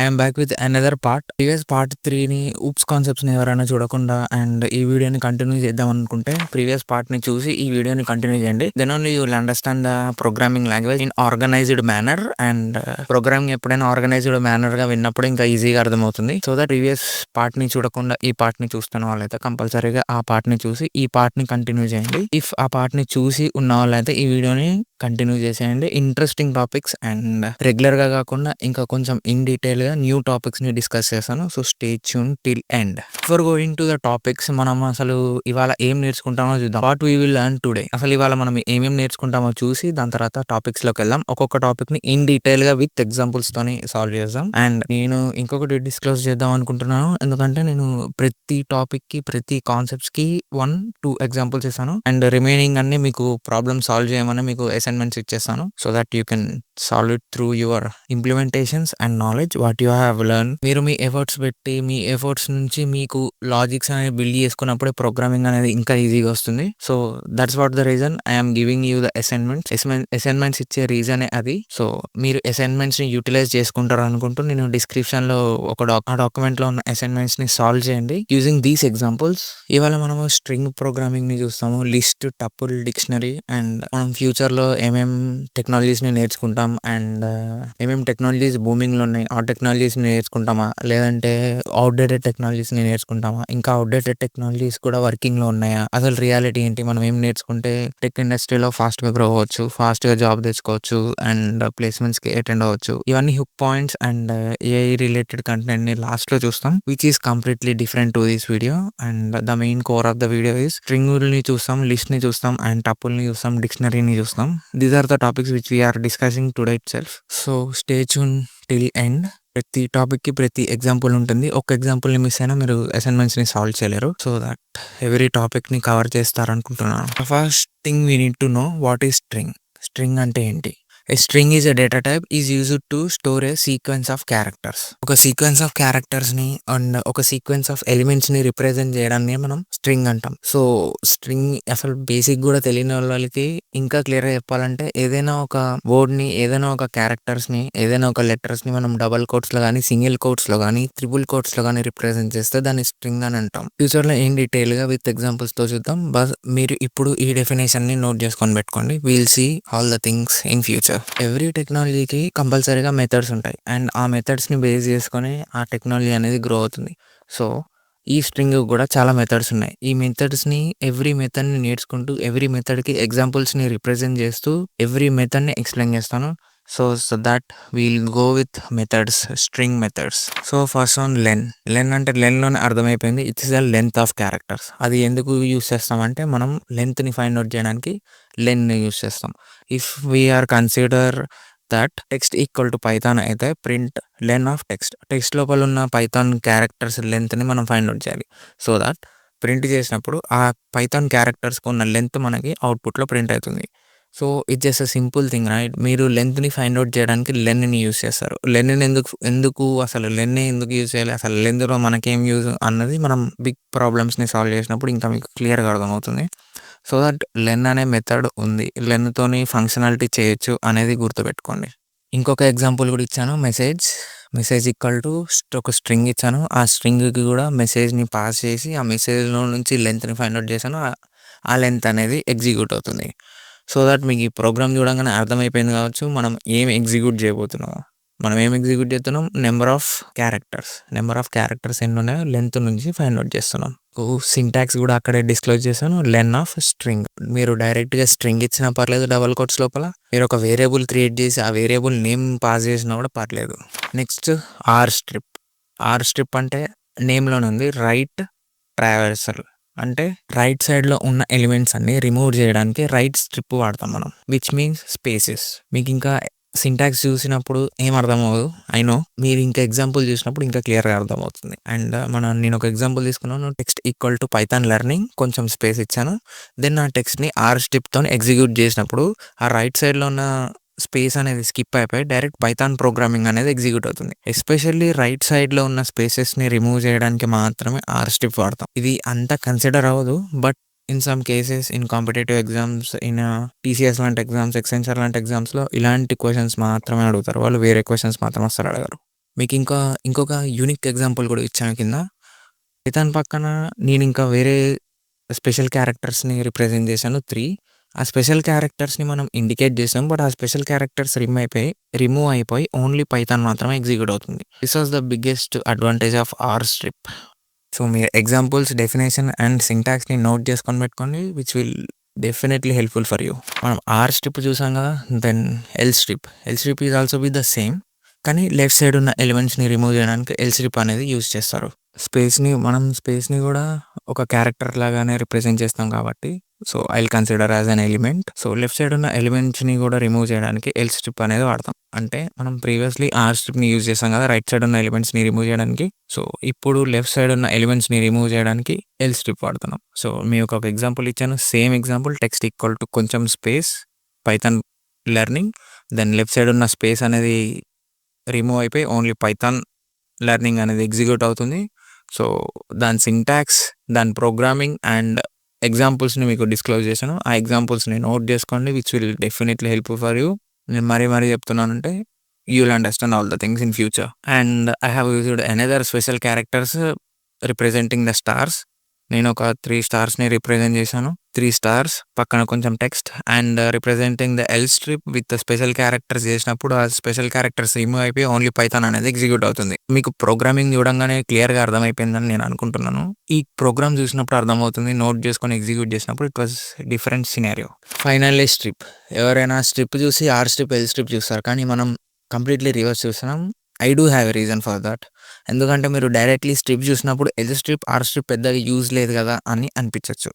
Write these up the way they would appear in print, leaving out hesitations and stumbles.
I'm back with another part. Previous part 3ని oops కాన్సెప్ట్స్ని ఎవరైనా చూడకుండా అండ్ ఈ వీడియోని కంటిన్యూ చేద్దాం అనుకుంటే ప్రీవియస్ పార్ట్ని చూసి ఈ వీడియోని కంటిన్యూ చేయండి. Then only you will understand the programming language in organised manner. And programming ఎప్పుడైనా ఆర్గనైజ్డ్ మేనర్గా విన్నప్పుడు ఇంకా ఈజీగా అర్థమవుతుంది. సో దట్ ప్రీవియస్ పార్ట్ని చూడకుండా ఈ పార్ట్ని చూస్తున్న వాళ్ళైతే కంపల్సరీగా ఆ పార్ట్ని చూసి ఈ పార్ట్ని కంటిన్యూ చేయండి. ఇఫ్ ఆ పార్ట్ని చూసి ఉన్న వాళ్ళైతే ఈ వీడియోని కంటిన్యూ చేసేయండి. ఇంట్రెస్టింగ్ టాపిక్స్ అండ్ రెగ్యులర్గా కాకుండా ఇంకా కొంచెం ఇన్ డీటెయిల్గా న్యూ టాపిక్స్ని డిస్కస్ చేస్తాను. So stay tune till end. Before going to the topics, మనం అసలు ఇవాళ ఏం నేర్చుకుంటామో చూద్దాం. What we will learn today. అసలు ఇవాళ మనం ఏమేమి నేర్చుకుంటామో చూసి దాని తర్వాత టాపిక్స్లోకి వెళ్దాం. ఒక్కొక్క టాపిక్ని ఇన్ డీటెయిల్గా విత్ ఎగ్జాంపుల్స్తోని సాల్వ్ చేద్దాం. అండ్ నేను ఇంకొకటి డిస్క్లోజ్ చేద్దాం అనుకుంటున్నాను. ఎందుకంటే నేను ప్రతి టాపిక్కి ప్రతి కాన్సెప్ట్స్కి 1-2 ఎగ్జాంపుల్స్ ఇస్తాను. అండ్ రిమైనింగ్ అన్ని మీకు ప్రాబ్లమ్ సాల్వ్ చేయమని మీకు అసైన్మెంట్స్ ఇచ్చేస్తాను. So that you can solve it through your implementations and knowledge what you have learn. మీరు మీ ఎఫర్ట్స్ పెట్టి మీ ఎఫర్ట్స్ నుంచి మీకు లాజిక్స్ అనేది బిల్డ్ చేసుకున్నప్పుడే ప్రోగ్రామింగ్ అనేది ఇంకా ఈజీగా వస్తుంది. So that's what the reason I'm giving you the assignments ఇచ్చే రీజనే అది. సో మీరు అసైన్మెంట్స్ ని యూటిలైజ్ చేసుకుంటారు అనుకుంటూ నేను డిస్క్రిప్షన్ లో ఆ డాక్యుమెంట్ లో ఉన్న అసైన్మెంట్స్ ని సాల్వ్ చేయండి యూజింగ్ దీస్ ఎగ్జాంపుల్స్. ఇవాళ మనము స్ట్రింగ్ ప్రోగ్రామింగ్ ని చూస్తాము, లిస్ట్, టపుల్, డిక్షనరీ. అండ్ మనం ఫ్యూచర్ లో ఏమేం టెక్నాలజీస్ ని నేర్చుకుంటాం అండ్ ఏమేం టెక్నాలజీస్ బూమింగ్ లో ఉన్నాయి, ఆ టెక్నాలజీస్ ని నేర్చుకుంటామా, లేదంటే అవుట్డేటెడ్ టెక్నాలజీస్ ని నేర్చుకుంటామా, ఇంకా అవుట్డేటెడ్ టెక్నాలజీస్ కూడా వర్కింగ్ లో ఉన్నాయా, అసలు రియాలిటీ ఏంటి, మనం ఏం నేర్చుకుంటే టెక్ ఇండస్ట్రీలో ఫాస్ట్ గా గ్రో అవ్వచ్చు, ఫాస్ట్ గా జాబ్ తెచ్చుకోవచ్చు అండ్ ప్లేస్మెంట్స్ కి అటెండ్ అవ్వచ్చు. ఇవన్నీ hook points and AI related content ని లాస్ట్ లో చూస్తాం, which is completely different to this video. And the main core of the video is string ని చూస్తాం, లిస్ట్ ని చూస్తాం అండ్ టపుల్ ని చూస్తాం, డిక్షనరీని చూస్తాం. These are the topics which we are discussing today itself. So stay tune till end. ప్రతి topic కి ప్రతి ఎగ్జాంపుల్ ఉంటుంది. ఒక ఎగ్జాంపుల్ ని మిస్ అయినా మీరు అసైన్మెంట్స్ ని సాల్వ్ చేయలేరు. సో దట్ ఎవ్రీ టాపిక్ ని కవర్ చేస్తారనుకుంటున్నాను. First thing we need to know what is string. String అంటే ఏంటి? A string is a data type is used to store a sequence of characters. ఒక sequence of characters ని and ఒక sequence of elements ని represent చేయడాన్ని మనం string అంటాం. So string అసలు బేసిక్ కూడా తెలియని వాళ్ళకి ఇంకా క్లియర్ గా చెప్పాలంటే ఏదైనా ఒక వర్డ్ ని, ఏదైనా ఒక క్యారెక్టర్స్ ని, ఏదైనా ఒక లెటర్స్ ని మనం డబుల్ కోట్స్ లో కానీ, సింగిల్ కోట్స్ లో కానీ, ట్రిపుల్ కోట్స్ లో కానీ రిప్రజెంట్ చేస్తే దాన్ని స్ట్రింగ్ అని అంటాం. ఫ్యూచర్ లో ఏం డీటెయిల్ గా విత్ ఎగ్జాంపుల్స్ తో చూద్దాం. బస్ మీరు ఇప్పుడు ఈ డెఫినేషన్ ని నోట్ చేసుకొని పెట్టుకోండి. Will see all the things in future. Every టెక్నాలజీకి కంపల్సరీగా మెథడ్స్ ఉంటాయి అండ్ ఆ మెథడ్స్ని బేస్ చేసుకొని ఆ టెక్నాలజీ అనేది గ్రో అవుతుంది. సో ఈ స్ట్రింగ్ కూడా చాలా మెథడ్స్ ఉన్నాయి. ఈ మెథడ్స్ని ఎవ్రీ మెథడ్ని నేర్చుకుంటూ ఎవ్రీ మెథడ్కి ఎగ్జాంపుల్స్ని రిప్రజెంట్ చేస్తూ ఎవ్రీ మెథడ్ని ఎక్స్ప్లెయిన్ చేస్తాను. So that we'll go with methods, string methods. So first one len అంటే లెన్లోనే అర్థమైపోయింది. It's the length of characters. అది ఎందుకు యూస్ చేస్తామంటే మనం లెంత్ని ఫైండ్ అవుట్ చేయడానికి లెన్ని యూస్ చేస్తాం. If we're consider that text equal to Python అయితే ప్రింట్ లెన్ ఆఫ్ టెక్స్ట్ లోపల ఉన్న పైథాన్ క్యారెక్టర్స్ లెంత్ని మనం ఫైండ్ అవుట్ చేయాలి. సో దట్ ప్రింట్ చేసినప్పుడు ఆ పైథాన్ క్యారెక్టర్స్కి ఉన్న లెంత్ మనకి అవుట్పుట్లో ప్రింట్ అవుతుంది. So it's just a simple thing right. మీరు లెంత్ని ఫైండ్ అవుట్ చేయడానికి లెన్ని యూస్ చేస్తారు. లెన్ని ఎందుకు అసలు లెన్ని ఎందుకు యూజ్ చేయాలి, అసలు లెన్త్లో మనకేం యూజ్ అన్నది మనం బిగ్ ప్రాబ్లమ్స్ని సాల్వ్ చేసినప్పుడు ఇంకా మీకు క్లియర్గా అర్థమవుతుంది. సో దట్ లెన్ అనే మెథడ్ ఉంది, లెన్తోని ఫంక్షనాలిటీ చేయొచ్చు అనేది గుర్తుపెట్టుకోండి. ఇంకొక ఎగ్జాంపుల్ కూడా ఇచ్చాను. మెసేజ్ ఈక్వల్ టు ఒక స్ట్రింగ్ ఇచ్చాను. ఆ స్ట్రింగ్కి కూడా మెసేజ్ని పాస్ చేసి ఆ మెసేజ్లో నుంచి లెంత్ని ఫైండ్ అవుట్ చేశాను. ఆ లెంత్ అనేది ఎగ్జిక్యూట్ అవుతుంది. సో దట్ మీకు ఈ ప్రోగ్రామ్ చూడంగానే అర్థమైపోయింది కావచ్చు మనం ఏం ఎగ్జిక్యూట్ చేయబోతున్నాము. మనం ఏం ఎగ్జిక్యూట్ చేస్తున్నాం? నెంబర్ ఆఫ్ క్యారెక్టర్స్ ఎన్ని ఉన్నాయో లెంత్ నుంచి ఫైండ్ అవుట్ చేస్తున్నాం. సింటాక్స్ కూడా అక్కడే డిస్క్లోజ్ చేశాను, లెన్ ఆఫ్ స్ట్రింగ్. మీరు డైరెక్ట్గా స్ట్రింగ్ ఇచ్చినా పర్లేదు, డబల్ కోట్స్ లోపల మీరు ఒక వేరియబుల్ క్రియేట్ చేసి ఆ వేరియబుల్ నేమ్ పాస్ చేసినా కూడా పర్లేదు. నెక్స్ట్ ఆర్ స్ట్రిప్ అంటే నేమ్లోనే ఉంది, రైట్ ట్రావర్సల్. అంటే రైట్ సైడ్లో ఉన్న ఎలిమెంట్స్ అన్ని రిమూవ్ చేయడానికి రైట్ స్ట్రిప్ వాడతాం మనం, విచ్ మీన్స్ స్పేసెస్. మీకు ఇంకా సింటాక్స్ చూసినప్పుడు ఏం అర్థమవుదు, అయినో మీరు ఇంకా ఎగ్జాంపుల్ చూసినప్పుడు ఇంకా క్లియర్గా అర్థమవుతుంది. అండ్ నేను ఒక ఎగ్జాంపుల్ తీసుకున్నాను. Text equal to Python learning, కొంచెం స్పేస్ ఇచ్చాను. దెన్ ఆ టెక్స్ట్ని ఆర్ స్ట్రిప్తో ఎగ్జిక్యూట్ చేసినప్పుడు ఆ రైట్ సైడ్లో ఉన్న స్పేస్ అనేది స్కిప్ అయిపోయి డైరెక్ట్ పైథాన్ ప్రోగ్రామింగ్ అనేది ఎగ్జిక్యూట్ అవుతుంది. ఎస్పెషల్లీ రైట్ సైడ్లో ఉన్న స్పేసెస్ని రిమూవ్ చేయడానికి మాత్రమే ఆర్ స్ట్రిప్ వాడతాం. ఇది అంతా కన్సిడర్ అవ్వదు, but in some cases in competitive exams, in TCS లాంటి ఎగ్జామ్స్, ఎక్సెంచర్ లాంటి ఎగ్జామ్స్లో ఇలాంటి క్వశ్చన్స్ మాత్రమే అడుగుతారు. వాళ్ళు వేరే క్వశ్చన్స్ మాత్రం అసలు అడగరు. మీకు ఇంకొక యూనిక్ ఎగ్జాంపుల్ కూడా ఇచ్చాను కింద. పైథాన్ పక్కన నేను ఇంకా వేరే స్పెషల్ క్యారెక్టర్స్‌ని రిప్రజెంట్ చేశాను 3. ఆ స్పెషల్ క్యారెక్టర్స్‌ని మనం ఇండికేట్ చేసాం. బట్ ఆ స్పెషల్ క్యారెక్టర్స్ రిమూవ్ అయిపోయి ఓన్లీ పైథాన్ మాత్రమే ఎగ్జిక్యూట్ అవుతుంది. This was the biggest advantage of R strip. So, మీరు ఎగ్జాంపుల్స్, డెఫినిషన్ అండ్ సింటాక్స్‌ని నోట్ చేసుకొని పెట్టుకోండి. Which will definitely helpful for you. మనం ఆర్ స్ట్రిప్ చూసాం కదా! Then L strip. L strip is also the same. కానీ left side ఉన్న ఎలిమెంట్స్‌ని రిమూవ్ చేయడానికి ఎల్ స్ట్రిప్ అనేది యూజ్ చేస్తారు. స్పేస్‌ని కూడా ఒక క్యారెక్టర్ లాగానే రిప్రజెంట్ చేస్తాం కాబట్టి so, I will consider as an element. So, left side ఉన్న ఎలిమెంట్స్‌ని కూడా రిమూవ్ చేయడానికి ఎల్ స్ట్రిప్ అనేది వాడతాం. అంటే మనం ప్రీవియస్‌లీ ఆర్ స్ట్రిప్‌ని యూజ్ చేసాం కదా! రైట్ సైడ్ ఉన్న ఎలిమెంట్స్‌ని రిమూవ్ చేయడానికి. సో, ఇప్పుడు లెఫ్ట్ సైడ్ ఉన్న ఎలిమెంట్స్‌ని రిమూవ్ చేయడానికి ఎల్ స్ట్రిప్ వాడుతున్నాం. సో, మీకు ఒక ఎగ్జాంపుల్ ఇచ్చాను. Same example text equal to కొంచెం space Python learning. Then left side ఉన్న స్పేస్ అనేది రిమూవ్ అయిపోయి ఓన్లీ పైథాన్ లెర్నింగ్ అనేది ఎగ్జిక్యూట్ అవుతుంది. సో, దాని సింటాక్స్, దాని ప్రోగ్రామింగ్ అండ్ ఎగ్జాంపుల్స్‌ని మీకు డిస్క్లోజ్ చేశాను. ఆ ఎగ్జాంపుల్స్‌ని నోట్ చేసుకోండి. Which will definitely helpful for you. నేను మరీ చెప్తున్నానంటే you will understand all the things in future. And I have used another special characters representing the stars. నేను ఒక 3 స్టార్స్‌ని రిప్రజెంట్ చేశాను. 3 స్టార్స్ పక్కన కొంచెం text and representing the L strip with special characters చేసినప్పుడు ఆ స్పెషల్ క్యారెక్టర్స్ రిమూవ్ అయిపోయి only Python అనేది execute అవుతుంది. మీకు ప్రోగ్రామింగ్ చూడంగానే క్లియర్‌గా అర్థమైపోయిందని నేను అనుకుంటున్నాను. ఈ ప్రోగ్రామ్ చూసినప్పుడు అర్థమవుతుంది. నోట్ చేసుకొని ఎగ్జిక్యూట్ చేసినప్పుడు it was different scenario. Finally strip. ఎవరైనా స్ట్రిప్ చూసి ఆర్ స్ట్రిప్, ఎల్ స్ట్రిప్ చూస్తారు. కానీ మనం కంప్లీట్‌లీ రివర్స్ చూస్తున్నాం. I do have a reason for that. ఎందుకంటే మీరు డైరెక్ట్‌లీ స్ట్రిప్ చూసినప్పుడు ఎల్ స్ట్రిప్, ఆర్ స్ట్రిప్ పెద్దగా యూజ్ లేదు కదా అని అనిపించొచ్చు.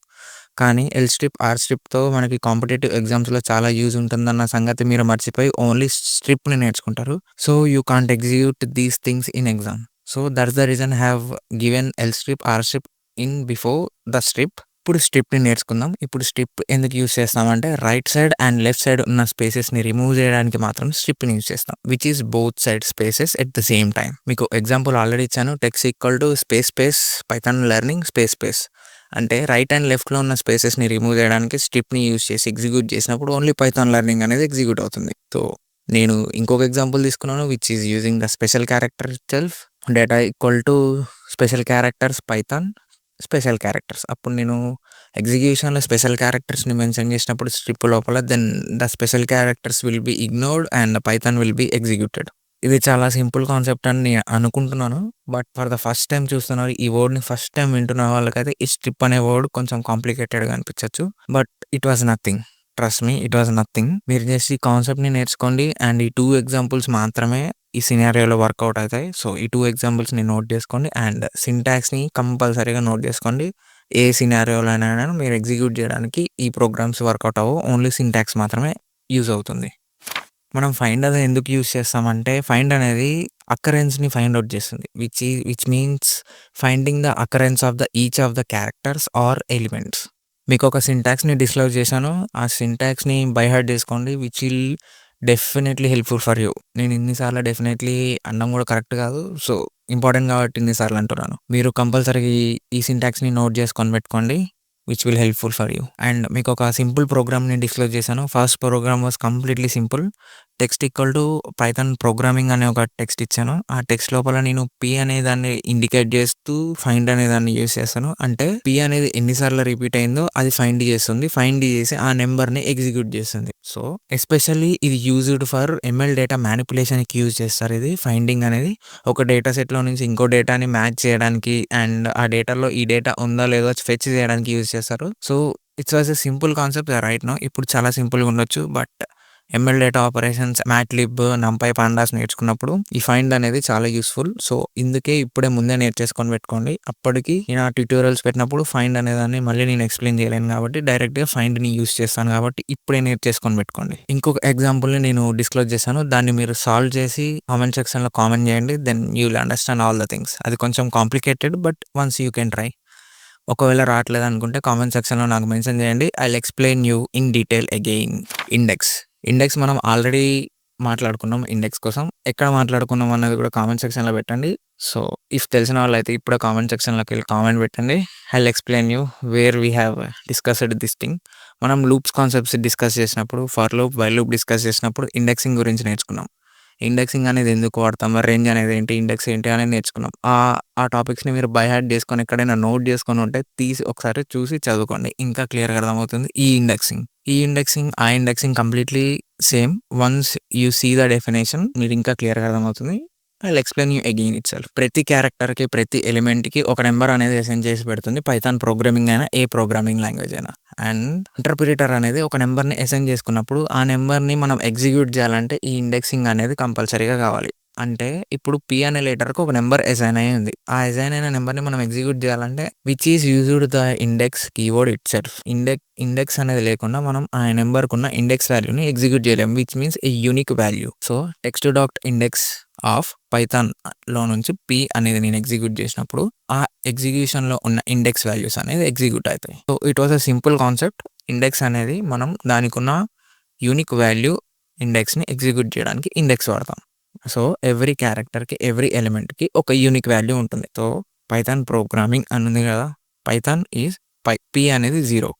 కానీ ఎల్ స్ట్రిప్, ఆర్ స్ట్రిప్‌తో మనకి కాంపిటేటివ్ ఎగ్జామ్స్‌లో చాలా యూజ్ ఉంటుందన్న సంగతి మీరు మర్చిపోయి ఓన్లీ స్ట్రిప్‌ని నేర్చుకుంటారు. So, you can't execute these things in exam. So, that's the reason I have given L strip, R strip in before the strip. ఇప్పుడు స్ట్రిప్‌ని నేర్చుకుందాం. ఇప్పుడు స్ట్రిప్ ఎందుకు యూజ్ చేస్తామంటే right side and left side ఉన్న స్పేసెస్‌ని రిమూవ్ చేయడానికి మాత్రం స్ట్రిప్‌ని యూజ్ చేస్తాం. Which is both side spaces at the same time. మీకు ఎగ్జాంపుల్ ఆల్రెడీ ఇచ్చాను. Text equal to space Python learning space. అంటే రైట్ అండ్ లెఫ్ట్‌లో ఉన్న స్పేసెస్‌ని రిమూవ్ చేయడానికి స్ట్రిప్‌ని యూజ్ చేసి ఎగ్జిక్యూట్ చేసినప్పుడు ఓన్లీ పైథాన్ లెర్నింగ్ అనేది ఎగ్జిక్యూట్ అవుతుంది. సో, నేను ఇంకొక ఎగ్జాంపుల్ తీసుకున్నాను. Which is using the special character itself. Data equal to special characters Python special characters. అప్పుడు నేను ఎగ్జిక్యూషన్‌లో స్పెషల్ క్యారెక్టర్స్‌ని మెన్షన్ చేసినప్పుడు స్ట్రిప్ లోపల then the special characters will be ignored and Python will be executed. ఇది చాలా simple concept అని నేను అనుకుంటున్నాను. But for the first time చూస్తున్నారు. ఈ వర్డ్‌ని ఫస్ట్ టైమ్ వింటున్న వాళ్ళకైతే ఈ స్ట్రిప్ అనే వర్డ్ కొంచెం కాంప్లికేటెడ్‌గా అనిపించొచ్చు. But it was nothing. Trust me, it was nothing. మీరు జస్ట్ ఈ కాన్సెప్ట్‌ని నేర్చుకోండి అండ్ ఈ 2 ఎగ్జాంపుల్స్ మాత్రమే ఈ సినారియోలో వర్కౌట్ అవుతాయి. సో, ఈ 2 ఎగ్జాంపుల్స్‌ని నోట్ చేసుకోండి అండ్ సింటాక్స్‌ని కంపల్సరీగా నోట్ చేసుకోండి. ఏ సినారియోలోనైనా మీరు ఎగ్జిక్యూట్ చేయడానికి ఈ ప్రోగ్రామ్స్ వర్కౌట్ అవ్వవు. ఓన్లీ సింటాక్స్ మాత్రమే యూజ్ అవుతుంది. మనం ఫైండ్ అనేది ఎందుకు యూజ్ చేస్తామంటే ఫైండ్ అనేది అకరెన్స్‌ని ఫైండ్ ఔట్ చేస్తుంది. Which means finding the occurrence of each of the characters or elements. మీకు ఒక సింటాక్స్‌ని డిస్క్లోజ్ చేశాను. ఆ సింటాక్స్‌ని బై హార్ట్ చేసుకోండి. Which will definitely helpful for you. నేను ఇన్ని సార్లు డెఫినెట్లీ అనడం కూడా కరెక్ట్ కాదు. సో, ఇంపార్టెంట్ కాబట్టి ఇన్ని సార్లు అంటున్నాను. మీరు కంపల్సరీగా ఈ సింటాక్స్‌ని నోట్ చేసుకొని పెట్టుకోండి. Which will helpful for you. And మీకు ఒక సింపుల్ ప్రోగ్రామ్‌ని డిస్క్లోజ్ చేశాను. First program was completely simple. Text equal to Python programming అనే ఒక టెక్స్ట్ ఇచ్చాను. ఆ టెక్స్ట్ లోపల నేను పి అనే దాన్ని ఇండికేట్ చేస్తూ ఫైండ్ అనే దాన్ని యూజ్ చేస్తాను. అంటే పి అనేది ఎన్నిసార్లు రిపీట్ అయిందో అది ఫైండ్ చేస్తుంది. ఫైండ్ చేసి ఆ నెంబర్‌ని ఎగ్జిక్యూట్ చేస్తుంది. సో, ఎస్పెషల్లీ ఇది యూజ్డ్ ఫర్ ఎంఎల్ డేటా మ్యానిపులేషన్‌కి యూజ్ చేస్తారు. ఇది ఫైండింగ్ అనేది ఒక డేటా సెట్‌లో నుంచి ఇంకో డేటాని మ్యాచ్ చేయడానికి అండ్ ఆ డేటాలో ఈ డేటా ఉందా లేదో ఫెచ్ చేయడానికి యూజ్ చేస్తారు. So, it's was a simple concept right now. ఇప్పుడు చాలా సింపుల్‌గా ఉండొచ్చు. But ML data operations, Matlib, NumPy, pandas నేర్చుకున్నప్పుడు ఈ ఫైండ్ అనేది చాలా యూజ్‌ఫుల్. సో, ఇందుకే ఇప్పుడే ముందే నేర్చేసుకొని పెట్టుకోండి. అప్పటికి నేను ఆ ట్యుటోరియల్స్ పెట్టినప్పుడు ఫైండ్ అనేదాన్ని మళ్ళీ నేను ఎక్స్‌ప్లెయిన్ చేయలేను కాబట్టి డైరెక్ట్‌గా ఫైండ్‌ని యూజ్ చేస్తాను కాబట్టి ఇప్పుడే నేర్చేసుకొని పెట్టుకోండి. ఇంకొక ఎగ్జాంపుల్‌ని నేను డిస్క్లోజ్ చేశాను. దాన్ని మీరు సాల్వ్ చేసి కామెంట్ సెక్షన్‌లో కామెంట్ చేయండి. Then you will understand all the things. అది కొంచెం complicated but once you can try. ఒకవేళ రావట్లేదనుకుంటే కామెంట్ సెక్షన్‌లో నాకు మెన్షన్ చేయండి. I will explain you in detail again. Index మనం ఆల్రెడీ మాట్లాడుకున్నాం ఇండెక్స్ కోసం. ఎక్కడ మాట్లాడుకున్నాం అన్నది కూడా కామెంట్ సెక్షన్‌లో పెట్టండి. సో, ఇఫ్ తెలిసిన వాళ్ళైతే ఇప్పుడే కామెంట్ సెక్షన్‌లోకి వెళ్ళి కామెంట్ పెట్టండి. I will explain you where we have discussed this thing. మనం లూప్స్ కాన్సెప్ట్స్ డిస్కస్ చేసినప్పుడు, for loop, while loop discuss చేసినప్పుడు ఇండెక్సింగ్ గురించి నేర్చుకున్నాం. ఇండెక్సింగ్ అనేది ఎందుకు వాడతాం, రేంజ్ అనేది ఏంటి, ఇండెక్స్ ఏంటి అనేది నేర్చుకున్నాం. ఆ టాపిక్స్ని మీరు బై హార్ట్ చేసుకొని ఎక్కడైనా నోట్ చేసుకొని ఉంటే తీసి ఒకసారి చూసి చదువుకోండి, ఇంకా క్లియర్గా అర్థమవుతుంది. ఆ indexing completely same. Once you see the definition మీరు ఇంకా క్లియర్గా అర్థమవుతుంది. I will explain you again itself. ప్రతి క్యారెక్టర్కి, ప్రతి ఎలిమెంట్కి ఒక నెంబర్ అనేది అసైన్ చేసి పెడుతుంది పైథాన్ ప్రోగ్రామింగ్ అయినా, ఏ ప్రోగ్రామింగ్ లాంగ్వేజ్ అయినా. అండ్ ఇంటర్ప్రిటర్ అనేది ఒక నెంబర్ని అసైన్ చేసుకున్నప్పుడు ఆ నెంబర్ని మనం ఎగ్జిక్యూట్ చేయాలంటే ఈ ఇండెక్సింగ్ అనేది కంపల్సరీగా కావాలి. అంటే ఇప్పుడు పి అనే లెటర్కి ఒక నెంబర్ అసైన్ అయి ఉంది. ఆ అసైన్ అయిన నెంబర్ని మనం ఎగ్జిక్యూట్ చేయాలంటే which is used the index keyword it self. Index అనేది లేకుండా మనం ఆ నెంబర్కి ఉన్న ఇండెక్స్ వాల్యూని ఎగ్జిక్యూట్ చేయలేము, which means a unique value. So text dot index of Python లో నుంచి పి అనేది నేను ఎగ్జిక్యూట్ చేసినప్పుడు ఆ ఎగ్జిక్యూషన్లో ఉన్న ఇండెక్స్ వాల్యూస్ అనేది ఎగ్జిక్యూట్ అవుతాయి. So it was a simple concept. Index అనేది మనం దానికి ఉన్న యూనిక్ వాల్యూ ఇండెక్స్ని ఎగ్జిక్యూట్ చేయడానికి ఇండెక్స్ వాడతాం. సో ఎవ్రీ క్యారెక్టర్కి, ఎవ్రీ ఎలిమెంట్కి ఒక యూనిక్ వాల్యూ ఉంటుంది. సో పైథాన్ ప్రోగ్రామింగ్ అని ఉంది కదా, పైథాన్ ఈజ్ పి అనేది 0,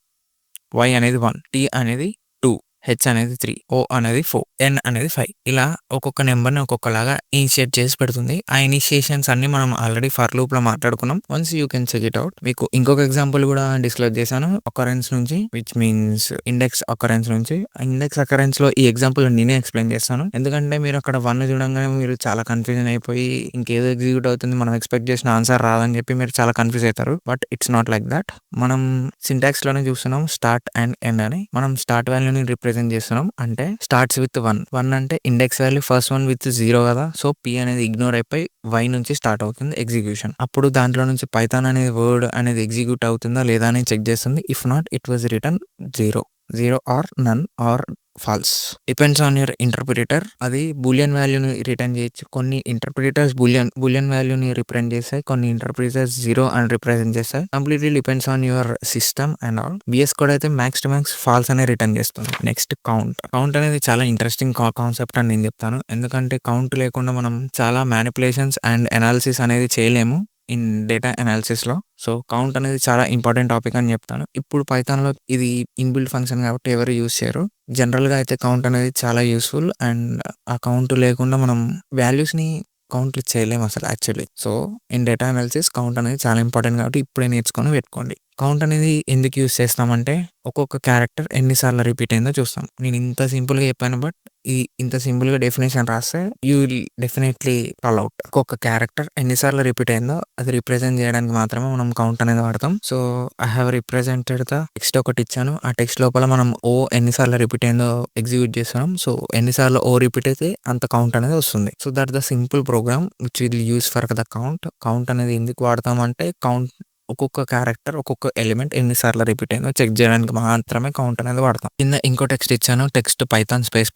వై అనేది 1, టీ అనేది 2, హెచ్ అనేది 3, ఓ అనేది 4, ఎన్ అనేది 5. ఇలా ఒక్కొక్క నెంబర్ని ఒక్కొక్కలాగా ఇనిషియేట్ చేసి పెడుతుంది. ఆ ఇనిషియేషన్స్ అన్ని మనం ఆల్రెడీ ఫర్ లూప్ లో మాట్లాడుకున్నాం. Once you can check it out. మీకు ఇంకొక ఎగ్జాంపుల్ కూడా డిస్క్లోజ్ చేశాను అకరెన్స్ నుంచి, విచ్ మీన్స్ ఇండెక్స్ అకరెన్స్ నుంచి. ఇండెక్స్ అకరెన్స్ లో ఈ ఎగ్జాంపుల్ నేనే ఎక్స్ప్లెయిన్ చేస్తాను, ఎందుకంటే మీరు అక్కడ 1 చూడంగానే మీరు చాలా కన్ఫ్యూజన్ అయిపోయి ఇంకేదో ఎగ్జిక్యూట్ అవుతుంది, మనం ఎక్స్పెక్ట్ చేసిన ఆన్సర్ రాదని చెప్పి మీరు చాలా కన్ఫ్యూజ్ అవుతారు. But it's not like that. మనం సింటాక్స్ లోనే చూస్తున్నాం స్టార్ట్ అండ్ ఎండ్ అని. మనం స్టార్ట్ వాల్యూని రిప్రజెంట్ చేస్తున్నాం, అంటే స్టార్ట్స్ విత్ 1 అంటే ఇండెక్స్ వాల్యూ ఫస్ట్ 1 విత్ 0 కదా. సో పి అనేది ఇగ్నోర్ అయిపోయి వై నుంచి స్టార్ట్ అవుతుంది ఎగ్జిక్యూషన్. అప్పుడు దాంట్లో నుంచి పైథాన్ అనే వర్డ్ అనేది ఎగ్జిక్యూట్ అవుతుందా లేదా అని చెక్ చేస్తుంది. If not, it was return 0 or none or false. Depends on your interpreter. అది బూలియన్ వాల్యూని రిటర్న్ చేయొచ్చు. కొన్ని ఇంటర్ప్రిటర్స్ బూలియన్ వాల్యూని రిప్రజెంట్ చేస్తాయి, కొన్ని ఇంటర్ప్రిటర్స్ 0 అని రిప్రజెంట్ చేస్తాయి. Completely depends on your system and all. BS code అయితే మ్యాక్స్ టు మ్యాక్స్ ఫాల్స్ అనే రిటర్న్ చేస్తుంది. నెక్స్ట్ కౌంట్ అనేది చాలా ఇంట్రెస్టింగ్ కాన్సెప్ట్ అని నేను చెప్తాను, ఎందుకంటే కౌంట్ లేకుండా మనం చాలా మ్యానిపులేషన్స్ అండ్ అనాలిసిస్ అనేది చేయలేము ఇన్ డేటా అనాలిసిస్లో. సో కౌంట్ అనేది చాలా ఇంపార్టెంట్ టాపిక్ అని చెప్తాను. ఇప్పుడు పైథాన్లో ఇది ఇన్బిల్ట్ ఫంక్షన్ కాబట్టి ఎవరు యూజ్ చేయరు. జనరల్గా అయితే కౌంట్ అనేది చాలా యూస్ఫుల్, అండ్ ఆ కౌంట్ లేకుండా మనం వాల్యూస్ని కౌంట్లు చేయలేము అసలు actually. So in data analysis count అనేది చాలా ఇంపార్టెంట్ కాబట్టి ఇప్పుడే నేర్చుకొని పెట్టుకోండి. కౌంట్ అనేది ఎందుకు యూజ్ చేస్తామంటే ఒక్కొక్క క్యారెక్టర్ ఎన్నిసార్లు రిపీట్ అయిందో చూస్తాం. నేను ఇంత సింపుల్గా చెప్పాను, బట్ ఇంత సింపుల్గా డెఫినేషన్ రాస్తే you will definitely call out. ఒక్కొక్క క్యారెక్టర్ ఎన్నిసార్లు రిపీట్ అయిందో అది రిప్రజెంట్ చేయడానికి మాత్రమే మనం కౌంట్ అనేది వాడతాం. So I have represented the text ఒకటి ఇచ్చాను, ఆ టెక్స్ట్ లోపల మనం ఓ ఎన్నిసార్లు రిపీట్ అయిందో ఎగ్జిక్యూట్ చేస్తున్నాం. సో ఎన్నిసార్లు ఓ రిపీట్ అయితే అంత కౌంట్ అనేది వస్తుంది. So that the simple program which will use for the count. Count అనేది ఎందుకు వాడతామంటే కౌంట్ ఒక్కొక్క క్యారెక్టర్, ఒక్కొక్క ఎలిమెంట్ ఎన్నిసార్లు రిపీట్ అయిందో చెక్ చేయడానికి మాత్రమే కౌంట్ అనేది వాడతాం. కింద ఇంకో టెక్స్ట్ ఇచ్చాను, text Python space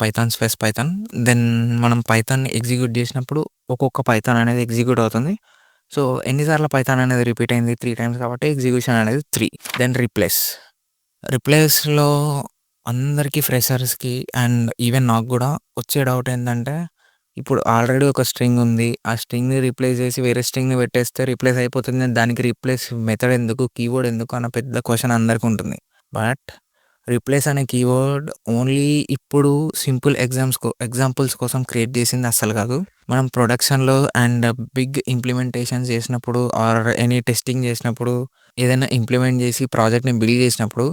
Python. Then మనం పైథాన్ ఎగ్జిక్యూట్ చేసినప్పుడు ఒక్కొక్క పైథాన్ అనేది ఎగ్జిక్యూట్ అవుతుంది. సో ఎన్నిసార్లు పైథాన్ అనేది రిపీట్ అయింది 3 టైమ్స్ కాబట్టి ఎగ్జిక్యూషన్ అనేది 3. దెన్ రిప్లేస్లో అందరికీ ఫ్రెషర్స్కి అండ్ ఈవెన్ నాకు కూడా వచ్చే డౌట్ ఏంటంటే, ఇప్పుడు ఆల్రెడీ ఒక స్ట్రింగ్ ఉంది, ఆ స్ట్రింగ్ని రీప్లేస్ చేసి వేరే స్ట్రింగ్ని పెట్టేస్తే రీప్లేస్ అయిపోతుంది, దానికి రీప్లేస్ మెథడ్ ఎందుకు, కీవర్డ్ ఎందుకు అన్న పెద్ద క్వశ్చన్ అందరికీ ఉంటుంది. బట్ రీప్లేస్ అనే కీవర్డ్ ఓన్లీ ఇప్పుడు సింపుల్ ఎగ్జాంపుల్స్ కోసం క్రియేట్ చేసింది అస్సలు కాదు. మనం ప్రొడక్షన్లో అండ్ బిగ్ ఇంప్లిమెంటేషన్స్ చేసినప్పుడు ఆర్ ఎనీ టెస్టింగ్ చేసినప్పుడు, ఏదైనా ఇంప్లిమెంట్ చేసి ప్రాజెక్ట్ని బిల్డ్ చేసినప్పుడు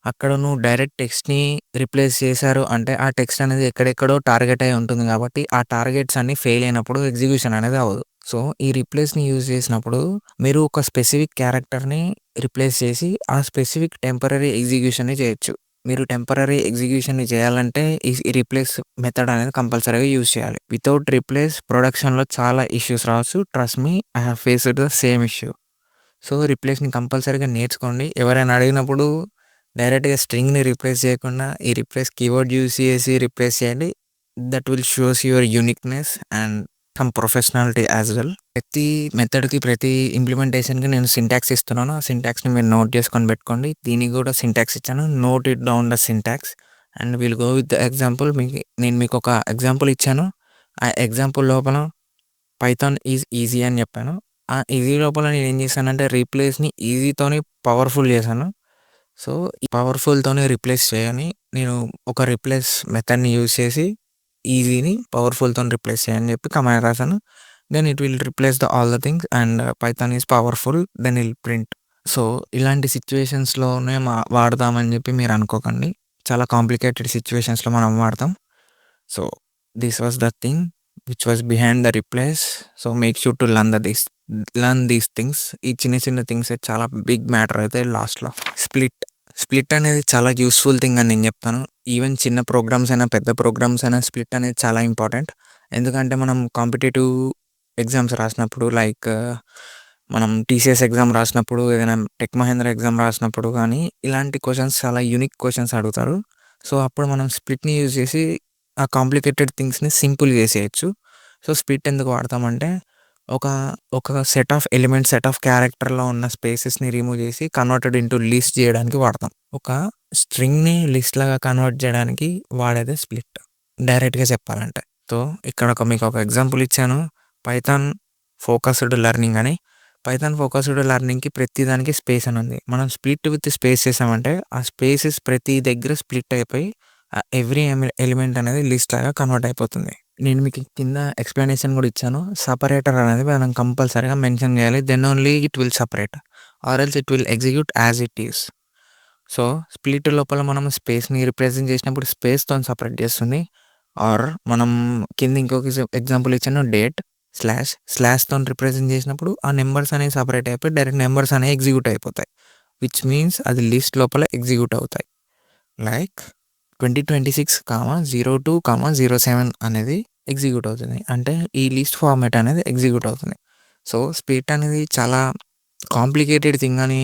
అక్కడ నువ్వు డైరెక్ట్ టెక్స్ట్ని రిప్లేస్ చేశారు అంటే ఆ టెక్స్ట్ అనేది ఎక్కడెక్కడో టార్గెట్ అయి ఉంటుంది కాబట్టి ఆ టార్గెట్స్ అన్ని ఫెయిల్ అయినప్పుడు ఎగ్జిక్యూషన్ అనేది అవ్వదు. సో ఈ రిప్లేస్ని యూజ్ చేసినప్పుడు మీరు ఒక స్పెసిఫిక్ క్యారెక్టర్ని రిప్లేస్ చేసి ఆ స్పెసిఫిక్ టెంపరరీ ఎగ్జిక్యూషన్ని చేయొచ్చు. మీరు టెంపరరీ ఎగ్జిక్యూషన్ని చేయాలంటే ఈ రిప్లేస్ మెథడ్ అనేది కంపల్సరీగా యూజ్ చేయాలి. వితౌట్ రిప్లేస్ ప్రొడక్షన్లో చాలా ఇష్యూస్ రావచ్చు. Trust me, I have faced the same issue. So రిప్లేస్ని కంపల్సరీగా నేర్చుకోండి. ఎవరైనా అడిగినప్పుడు డైరెక్ట్గా స్ట్రింగ్ని రీప్లేస్ చేయకుండా ఈ రిప్లేస్ కీవర్డ్ యూజ్ చేసి రిప్లేస్ చేయండి. దట్ విల్ షోస్ యువర్ యూనిక్నెస్ and some professionality as well. ప్రతి మెథడ్కి, ప్రతి ఇంప్లిమెంటేషన్కి నేను సింటాక్స్ ఇస్తున్నాను. ఆ సింటాక్స్ని మీరు నోట్ చేసుకొని పెట్టుకోండి. దీనికి కూడా సింటాక్స్ ఇచ్చాను, note it down the syntax and will go with the example. నేను మీకు ఒక ఎగ్జాంపుల్ ఇచ్చాను, ఆ ఎగ్జాంపుల్ లోపల పైథాన్ ఈజ్ ఈజీ అని చెప్పాను. ఆ ఈజీ లోపల నేను ఏం చేశానంటే రీప్లేస్ని ఈజీతోని పవర్ఫుల్ చేశాను. సో ఈ పవర్ఫుల్తోనే రీప్లేస్ చేయని నేను ఒక రీప్లేస్ మెథడ్ని యూజ్ చేసి ఈజీని పవర్ఫుల్‌తోని రిప్లేస్ చేయి అని చెప్పి కమాండ్ రాసాను. Then it will replace all the things and Python is powerful then it'll print. So, ఇలాంటి సిట్యుయేషన్స్‌లోనే వాడదామని చెప్పి మీరు అనుకోకండి. చాలా కాంప్లికేటెడ్ సిట్యుయేషన్స్‌లో మనం వాడతాం. So, this was the thing which was behind the replace. So, make sure to learn these things. ఈ చిన్న చిన్న థింగ్సే చాలా బిగ్ మ్యాటర్ అవుతాయి లాస్ట్‌లో. స్ప్లిట్ అనేది చాలా యూస్‌ఫుల్ థింగ్ అని నేను చెప్తాను. ఈవెన్ చిన్న ప్రోగ్రామ్స్ అయినా, పెద్ద ప్రోగ్రామ్స్ అయినా స్ప్లిట్ అనేది చాలా ఇంపార్టెంట్. ఎందుకంటే మనం కాంపిటీటివ్ ఎగ్జామ్స్ రాసినప్పుడు లైక్ మనం టీసీఎస్ ఎగ్జామ్ రాసినప్పుడు, ఏదైనా టెక్ మహేంద్ర ఎగ్జామ్ రాసినప్పుడు కానీ ఇలాంటి క్వెషన్స్ చాలా యూనిక్ క్వెషన్స్ అడుగుతారు. సో, అప్పుడు మనం స్ప్లిట్‌ని యూజ్ చేసి ఆ కాంప్లికేటెడ్ థింగ్స్‌ని సింపుల్ చేసేయొచ్చు. సో, స్ప్లిట్ ఎందుకు వాడతామంటే ఒక ఒక set of elements, set of క్యారెక్టర్‌లో ఉన్న స్పేసెస్‌ని రిమూవ్ చేసి కన్వర్టెడ్ ఇంటూ లిస్ట్ చేయడానికి వాడతాం. ఒక స్ట్రింగ్‌ని లిస్ట్‌లాగా కన్వర్ట్ చేయడానికి వాడేదే స్ప్లిట్ డైరెక్ట్‌గా చెప్పాలంటే. సో, ఇక్కడ మీకొక ఎగ్జాంపుల్ ఇచ్చాను. పైథాన్ ఫోకస్డ్ లెర్నింగ్ అని. పైథాన్ ఫోకస్డ్ లెర్నింగ్‌కి ప్రతి దానికి స్పేస్ అని ఉంది. మనం స్ప్లిట్ విత్ స్పేస్ చేసామంటే ఆ స్పేసెస్ ప్రతి దగ్గర స్ప్లిట్ అయిపోయి ఎవ్రీ ఎలిమెంట్ అనేది లిస్ట్ లాగా కన్వర్ట్ అయిపోతుంది. నేను మీకు కింద ఎక్స్‌ప్లనేషన్ కూడా ఇచ్చాను. సెపరేటర్ అనేది మనం కంపల్సరీగా మెన్షన్ చేయాలి. Then only it will separate or else it will execute as it is. So, split లోపల మనం స్పేస్‌ని రిప్రజెంట్ చేసినప్పుడు స్పేస్‌తోని సెపరేట్ చేస్తుంది. ఆర్ మనం కింద ఇంకొక ఎగ్జాంపుల్ ఇచ్చాను. డేట్ స్లాష్‌తోని రిప్రజెంట్ చేసినప్పుడు ఆ నంబర్స్ అనేవి సెపరేట్ అయిపోయి డైరెక్ట్ నంబర్స్ అనేవి ఎగ్జిక్యూట్ అయిపోతాయి. విచ్ మీన్స్ అది లిస్ట్ లోపల ఎగ్జిక్యూట్ అవుతాయి. లైక్ 2026,02,07 అనేది ఎగ్జిక్యూట్ అవుతుంది. అంటే ఈ లిస్ట్ ఫార్మాట్ అనేది ఎగ్జిక్యూట్ అవుతుంది. సో, స్ప్లిట్ అనేది చాలా కాంప్లికేటెడ్ థింగ్ అని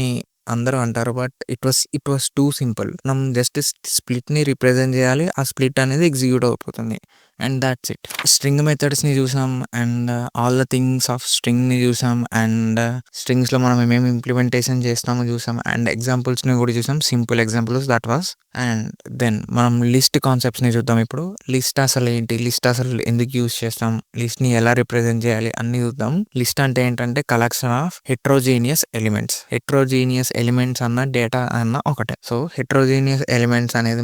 అందరూ అంటారు. But it was too simple. మనం జస్ట్ స్ప్లిట్‌ని రిప్రజెంట్ చేయాలి. ఆ స్ప్లిట్ అనేది ఎగ్జిక్యూట్ అయిపోతుంది. And that's it. స్ట్రింగ్ మెథడ్స్‌ని చూసాం. And all the things of స్ట్రింగ్‌ని చూసాం. అండ్ స్ట్రింగ్స్‌లో మనం ఏమేమి ఇంప్లిమెంటేషన్ చేస్తామో చూసాం. అండ్ ఎగ్జాంపుల్స్‌ని కూడా చూసాం. Simple examples that was. And then మనం లిస్ట్ కాన్సెప్ట్స్‌ని చూద్దాం ఇప్పుడు. లిస్ట్ అసలు ఏంటి? లిస్ట్ అసలు ఎందుకు యూజ్ చేస్తాం? లిస్ట్‌ని ఎలా రిప్రజెంట్ చేయాలి? అన్నీ చూద్దాం. లిస్ట్ అంటే ఏంటంటే collection of heterogeneous elements. Heterogeneous elements అన్న డేటా అన్న ఒకటే. సో, హెట్రోజీనియస్ ఎలిమెంట్స్ అనేది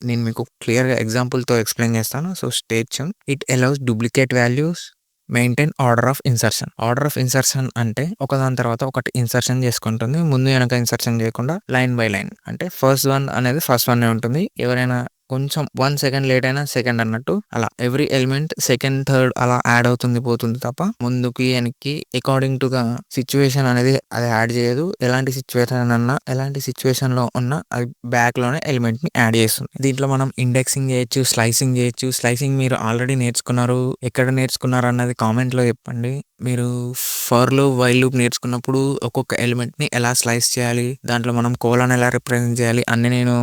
నేను మీకు క్లియర్‌గా ఎగ్జాంపుల్‌తో ఎక్స్‌ప్లెయిన్ చేస్తాను. So, stay tune. It allows duplicate values, maintain order of insertion. Order of insertion అంటే ఒకదాని తర్వాత ఒకటి ఇన్సర్షన్ చేసుకుంటుంది. ముందు వెనక ఇన్సర్షన్ చేయకుండా లైన్ బై లైన్. అంటే ఫస్ట్ వన్ అనేది ఫస్ట్ వన్నే ఉంటుంది. ఎవరైనా కొంచెం 1 సెకండ్ లేట్ అయినా సెకండ్ అన్నట్టు అలా ఎవ్రీ ఎలిమెంట్ సెకండ్, థర్డ్ అలా యాడ్ అవుతుంది పోతుంది తప్ప ముందుకి, వెనక్కి అకార్డింగ్ టు ద సిట్యుయేషన్ అనేది అది యాడ్ చేయదు. ఎలాంటి సిట్యుయేషన్‌లో ఉన్నా అది బ్యాక్‌లోనే ఎలిమెంట్‌ని యాడ్ చేస్తుంది. దీంట్లో మనం ఇండెక్సింగ్ చేయొచ్చు, స్లైసింగ్ చేయొచ్చు. స్లైసింగ్ మీరు ఆల్రెడీ నేర్చుకున్నారు. ఎక్కడ నేర్చుకున్నారు అన్నది కామెంట్‌లో చెప్పండి. మీరు ఫర్ లూప్, వైల్ లూప్ నేర్చుకున్నప్పుడు ఒక్కొక్క ఎలిమెంట్‌ని ఎలా స్లైస్ చేయాలి, దాంట్లో మనం కోలన్ ఎలా రిప్రజెంట్ చేయాలి అన్నీ నేను